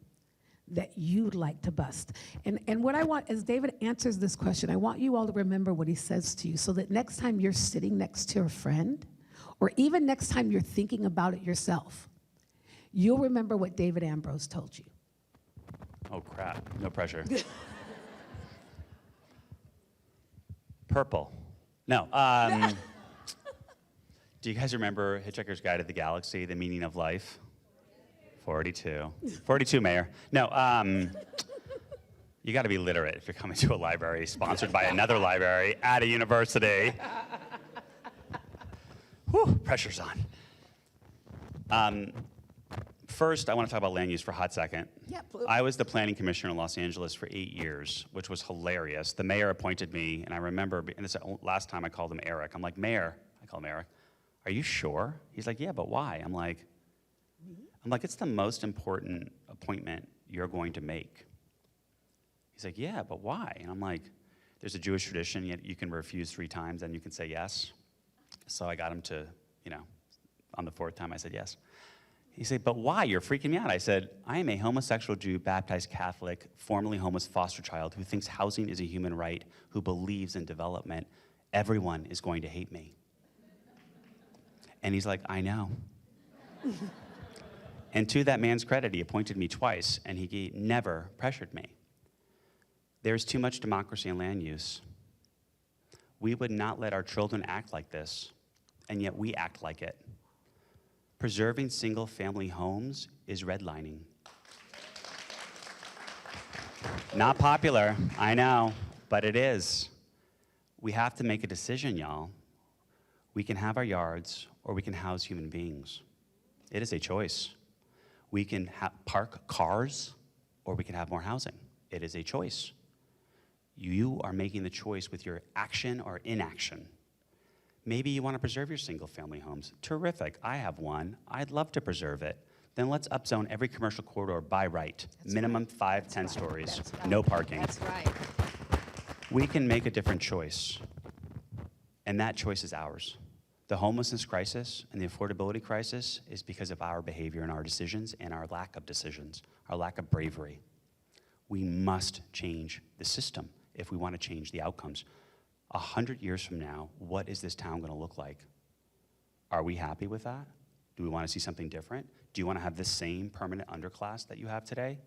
that you'd like to bust? And what I want, as David answers this question, I want you all to remember what he says to you so that next time you're sitting next to a friend, or even next time you're thinking about it yourself, you'll remember what David Ambroz told you. Oh, crap. No pressure. Purple. No. Do you guys remember Hitchhiker's Guide to the Galaxy, The Meaning of Life? 42. 42, Mayor. No, you got to be literate if you're coming to a library sponsored by another library at a university. Whew, pressure's on. First, I want to talk about land use for a hot second. Yeah, I was the planning commissioner in Los Angeles for 8 years, which was hilarious. The mayor appointed me, and I remember, and this is the last time I called him Eric. I'm like, Mayor, I call him Eric, are you sure? He's like, yeah, but why? I'm like, it's the most important appointment you're going to make. He's like, yeah, but why? And I'm like, there's a Jewish tradition, you can refuse 3 times, then you can say yes. So I got him to, on the 4th time I said yes. He said, but why? You're freaking me out. I said, I am a homosexual Jew, baptized Catholic, formerly homeless foster child who thinks housing is a human right, who believes in development. Everyone is going to hate me. And he's like, I know. And to that man's credit, he appointed me twice, and he never pressured me. There's too much democracy in land use. We would not let our children act like this, and yet we act like it. Preserving single-family homes is redlining. Not popular, I know, but it is. We have to make a decision, y'all. We can have our yards, or we can house human beings. It is a choice. We can park cars, or we can have more housing. It is a choice. You are making the choice with your action or inaction. Maybe you want to preserve your single-family homes. Terrific. I have one. I'd love to preserve it. Then let's upzone every commercial corridor by right. Minimum 5, 10 stories. That's right. No parking. That's right. We can make a different choice, and that choice is ours. The homelessness crisis and the affordability crisis is because of our behavior and our decisions and our lack of decisions, our lack of bravery. We must change the system if we want to change the outcomes. 100 years from now, what is this town going to look like? Are we happy with that? Do we want to see something different? Do you want to have the same permanent underclass that you have today?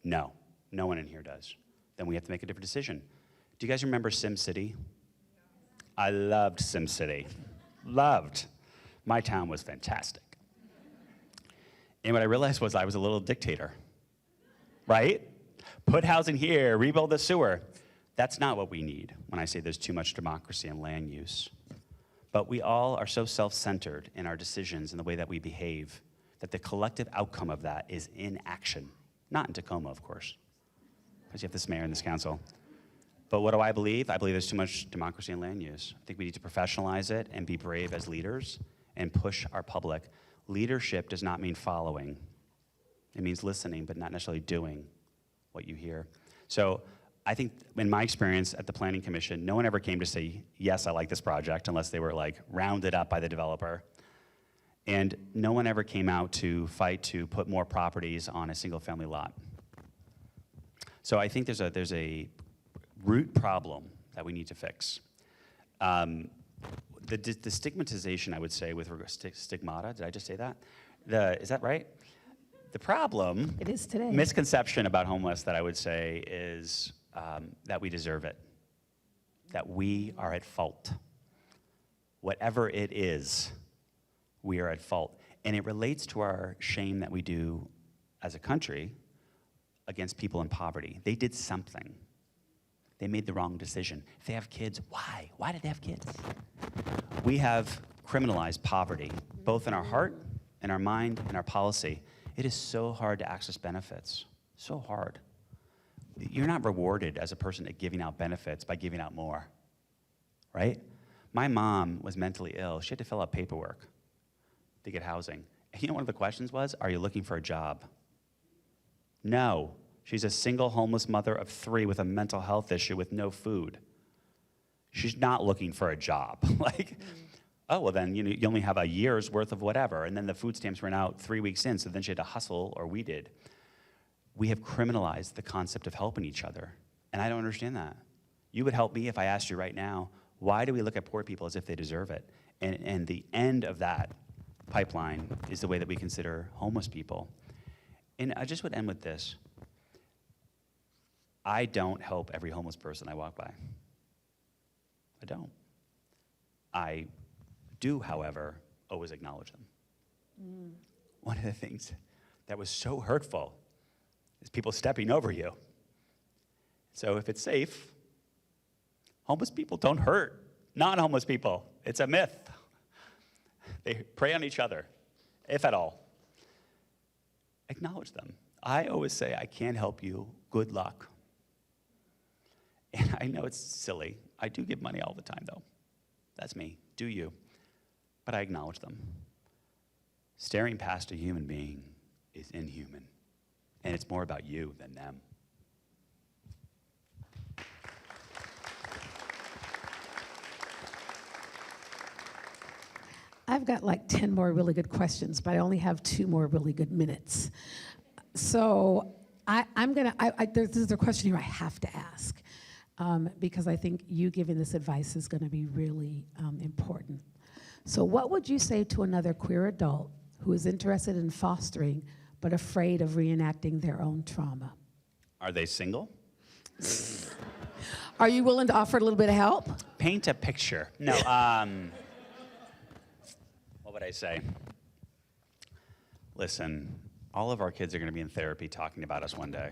No. No one in here does. Then we have to make a different decision. Do you guys remember SimCity? I loved SimCity. Loved. My town was fantastic. And what I realized was I was a little dictator, right? Put housing here, rebuild the sewer. That's not what we need when I say there's too much democracy and land use. But we all are so self-centered in our decisions and the way that we behave that the collective outcome of that is inaction. Not in Tacoma, of course, because you have this mayor and this council. But what do I believe? I believe there's too much democracy and land use. I think we need to professionalize it and be brave as leaders and push our public. Leadership does not mean following. It means listening, but not necessarily doing what you hear. So I think in my experience at the Planning Commission, no one ever came to say, yes, I like this project, unless they were like rounded up by the developer. And no one ever came out to fight to put more properties on a single family lot. So I think there's a root problem that we need to fix. The stigmatization, I would say, with regards to stigmata, did I just say that? Is that right? The problem, It is today. misconception about homeless that I would say is that we deserve it, that we are at fault. Whatever it is, we are at fault. And it relates to our shame that we do as a country against people in poverty. They did something. They made the wrong decision. If they have kids, why? Why did they have kids? We have criminalized poverty, both in our heart, in our mind, and our policy. It is so hard to access benefits, so hard. You're not rewarded as a person at giving out benefits by giving out more, right? My mom was mentally ill. She had to fill out paperwork to get housing. And you know one of the questions was, are you looking for a job? No. She's a single homeless mother of 3 with a mental health issue with no food. She's not looking for a job. Oh, well then, you only have a year's worth of whatever, and then the food stamps ran out 3 weeks in, so then she had to hustle, or we did. We have criminalized the concept of helping each other, and I don't understand that. You would help me if I asked you right now, why do we look at poor people as if they deserve it? And the end of that pipeline is the way that we consider homeless people. And I just would end with this. I don't help every homeless person I walk by. I don't. I do, however, always acknowledge them. One of the things that was so hurtful is people stepping over you. So if it's safe, homeless people don't hurt non-homeless people. It's a myth. They prey on each other, if at all. Acknowledge them. I always say, I can't help you. Good luck. And I know it's silly. I do give money all the time, though. That's me. Do you? But I acknowledge them. Staring past a human being is inhuman. And it's more about you than them. I've got like 10 more really good questions, but I only have 2 more really good minutes. So there's a question here I have to ask, because I think you giving this advice is going to be really important. So what would you say to another queer adult who is interested in fostering but afraid of reenacting their own trauma? Are they single? Are you willing to offer a little bit of help? Paint a picture. No, what would I say? Listen, all of our kids are going to be in therapy talking about us one day.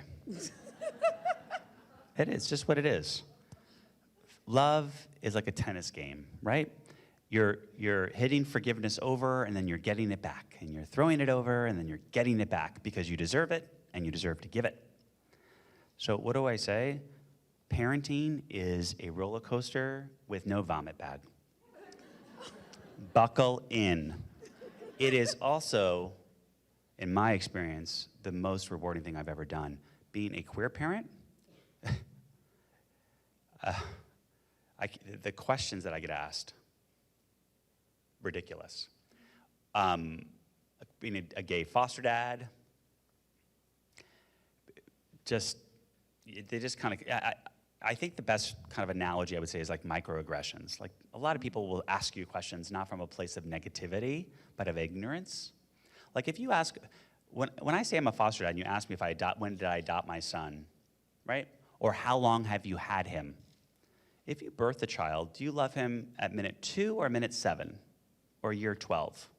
It is just what it is. love is like a tennis game, right? You're hitting forgiveness over, and then you're getting it back. And you're throwing it over, and then you're getting it back because you deserve it, and you deserve to give it. So what do I say? Parenting is a roller coaster with no vomit bag. Buckle in. It is also, in my experience, the most rewarding thing I've ever done. Being a queer parent, the questions that I get asked, ridiculous. Being a gay foster dad, they just kind of, I think the best kind of analogy I would say is like microaggressions. Like a lot of people will ask you questions not from a place of negativity, but of ignorance. Like if you ask, when I say I'm a foster dad and you ask me when did I adopt my son, right? Or how long have you had him? If you birth a child, do you love him at minute 2 or minute 7 or year 12?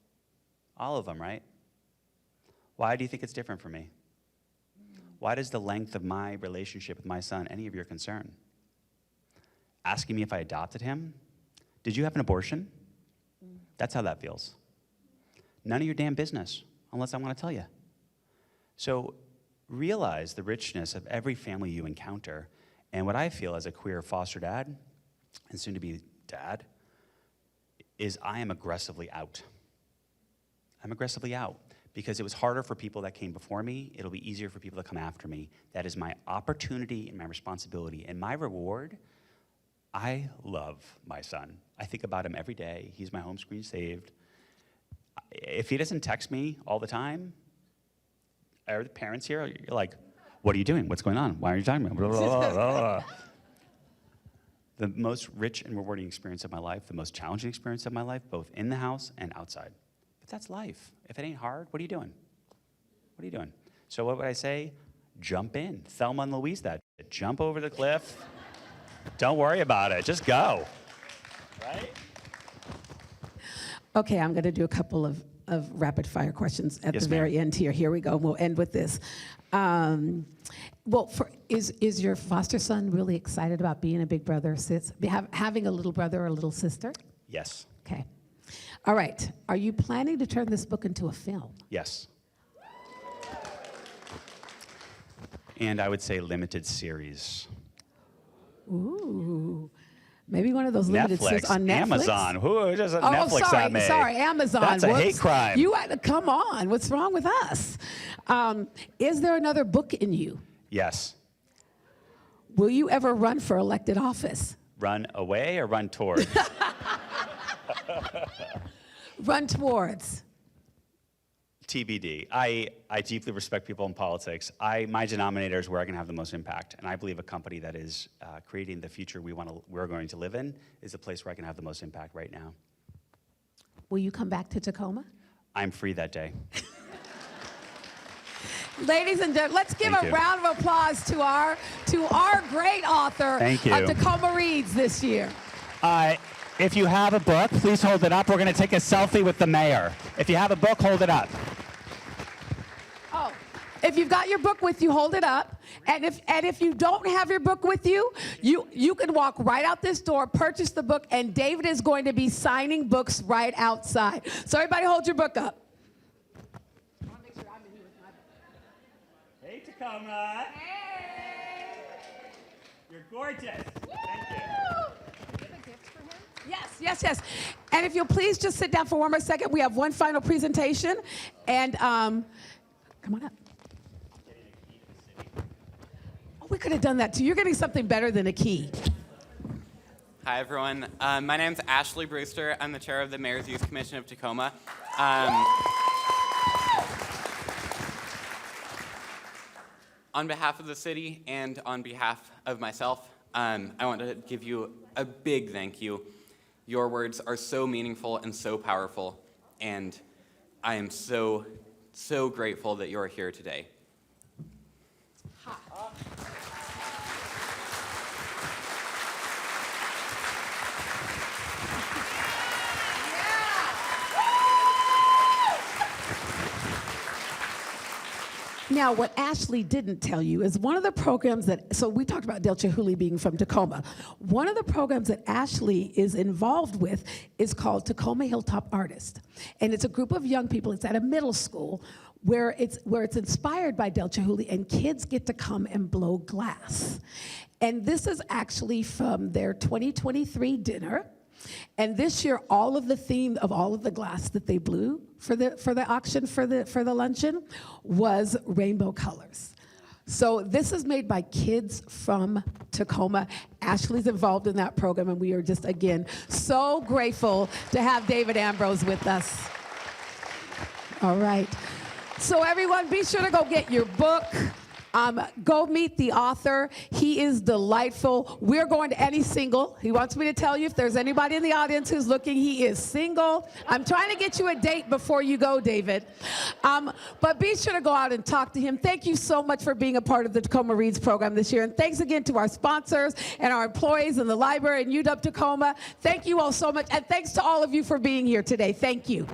All of them, right? Why do you think it's different for me? Why does the length of my relationship with my son any of your concern? Asking me if I adopted him? Did you have an abortion? That's how that feels. None of your damn business, unless I want to tell you. So realize the richness of every family you encounter. And what I feel as a queer foster dad, and soon to be dad, is I am aggressively out. I'm aggressively out because it was harder for people that came before me. It'll be easier for people that come after me. That is my opportunity and my responsibility. And my reward, I love my son. I think about him every day. He's my home screen saved. If he doesn't text me all the time, are the parents here? You're like, what are you doing? What's going on? Why are you talking about? Blah, blah, blah, blah. The most rich and rewarding experience of my life, the most challenging experience of my life, both in the house and outside. But that's life. If it ain't hard, what are you doing? What are you doing? So what would I say? Jump in. Thelma and Louise that shit. Jump over the cliff. Don't worry about it. Just go. Right? Okay, I'm going to do a couple of rapid fire questions at Yes, the very ma'am. end here. Here we go. We'll end with this. Is your foster son really excited about being a big brother or sis? Having a little brother or a little sister? Yes. Okay. All right. Are you planning to turn this book into a film? Yes. And I would say limited series. Ooh. Maybe one of those limited series on Netflix. Amazon. Who just Oh, Netflix sorry, at me? sorry, Amazon. That's a Whoops. hate crime. Come on, what's wrong with us? Is there another book in you? Yes. Will you ever run for elected office? Run away or run toward? Run towards. TBD. I deeply respect people in politics. My denominator is where I can have the most impact, and I believe a company that is creating the future we're going to live in is a place where I can have the most impact right now. Will you come back to Tacoma? I'm free that day. Ladies and gentlemen, let's give Thank a you. round of applause to our great author Thank you. of Tacoma Reads this year. If you have a book, please hold it up. We're going to take a selfie with the mayor. If you have a book, hold it up. Oh, if you've got your book with you, hold it up. And if you don't have your book with you, you can walk right out this door, purchase the book, and David is going to be signing books right outside. So everybody hold your book up. I want to make sure I'm in here with my book. Hey, Tacoma. Hey! You're gorgeous. Thank you. Yes. And if you'll please just sit down for one more second. We have one final presentation. And come on up. Oh, we could have done that too. You're getting something better than a key. Hi, everyone. My name's Ashley Brewster. I'm the chair of the Mayor's Youth Commission of Tacoma. On behalf of the city and on behalf of myself, I want to give you a big thank you. Your words are so meaningful and so powerful, and I am so, so grateful that you're here today. Now, what Ashley didn't tell you is one of the programs that, so we talked about Del Chihuly being from Tacoma. One of the programs that Ashley is involved with is called Tacoma Hilltop Artist. And it's a group of young people, it's at a middle school, where it's inspired by Del Chihuly, and kids get to come and blow glass. And this is actually from their 2023 dinner. And this year, all of the theme of all of the glass that they blew for the auction for the luncheon was rainbow colors. So this is made by kids from Tacoma. Ashley's involved in that program, and we are just, again, so grateful to have David Ambroz with us. All right. So everyone, be sure to go get your book. Go meet the author. He is delightful. We're going to, and he's single. He wants me to tell you if there's anybody in the audience who's looking, he is single. I'm trying to get you a date before you go, David. But be sure to go out and talk to him. Thank you so much for being a part of the Tacoma Reads program this year. And thanks again to our sponsors and our employees in the library and UW Tacoma. Thank you all so much. And thanks to all of you for being here today. Thank you.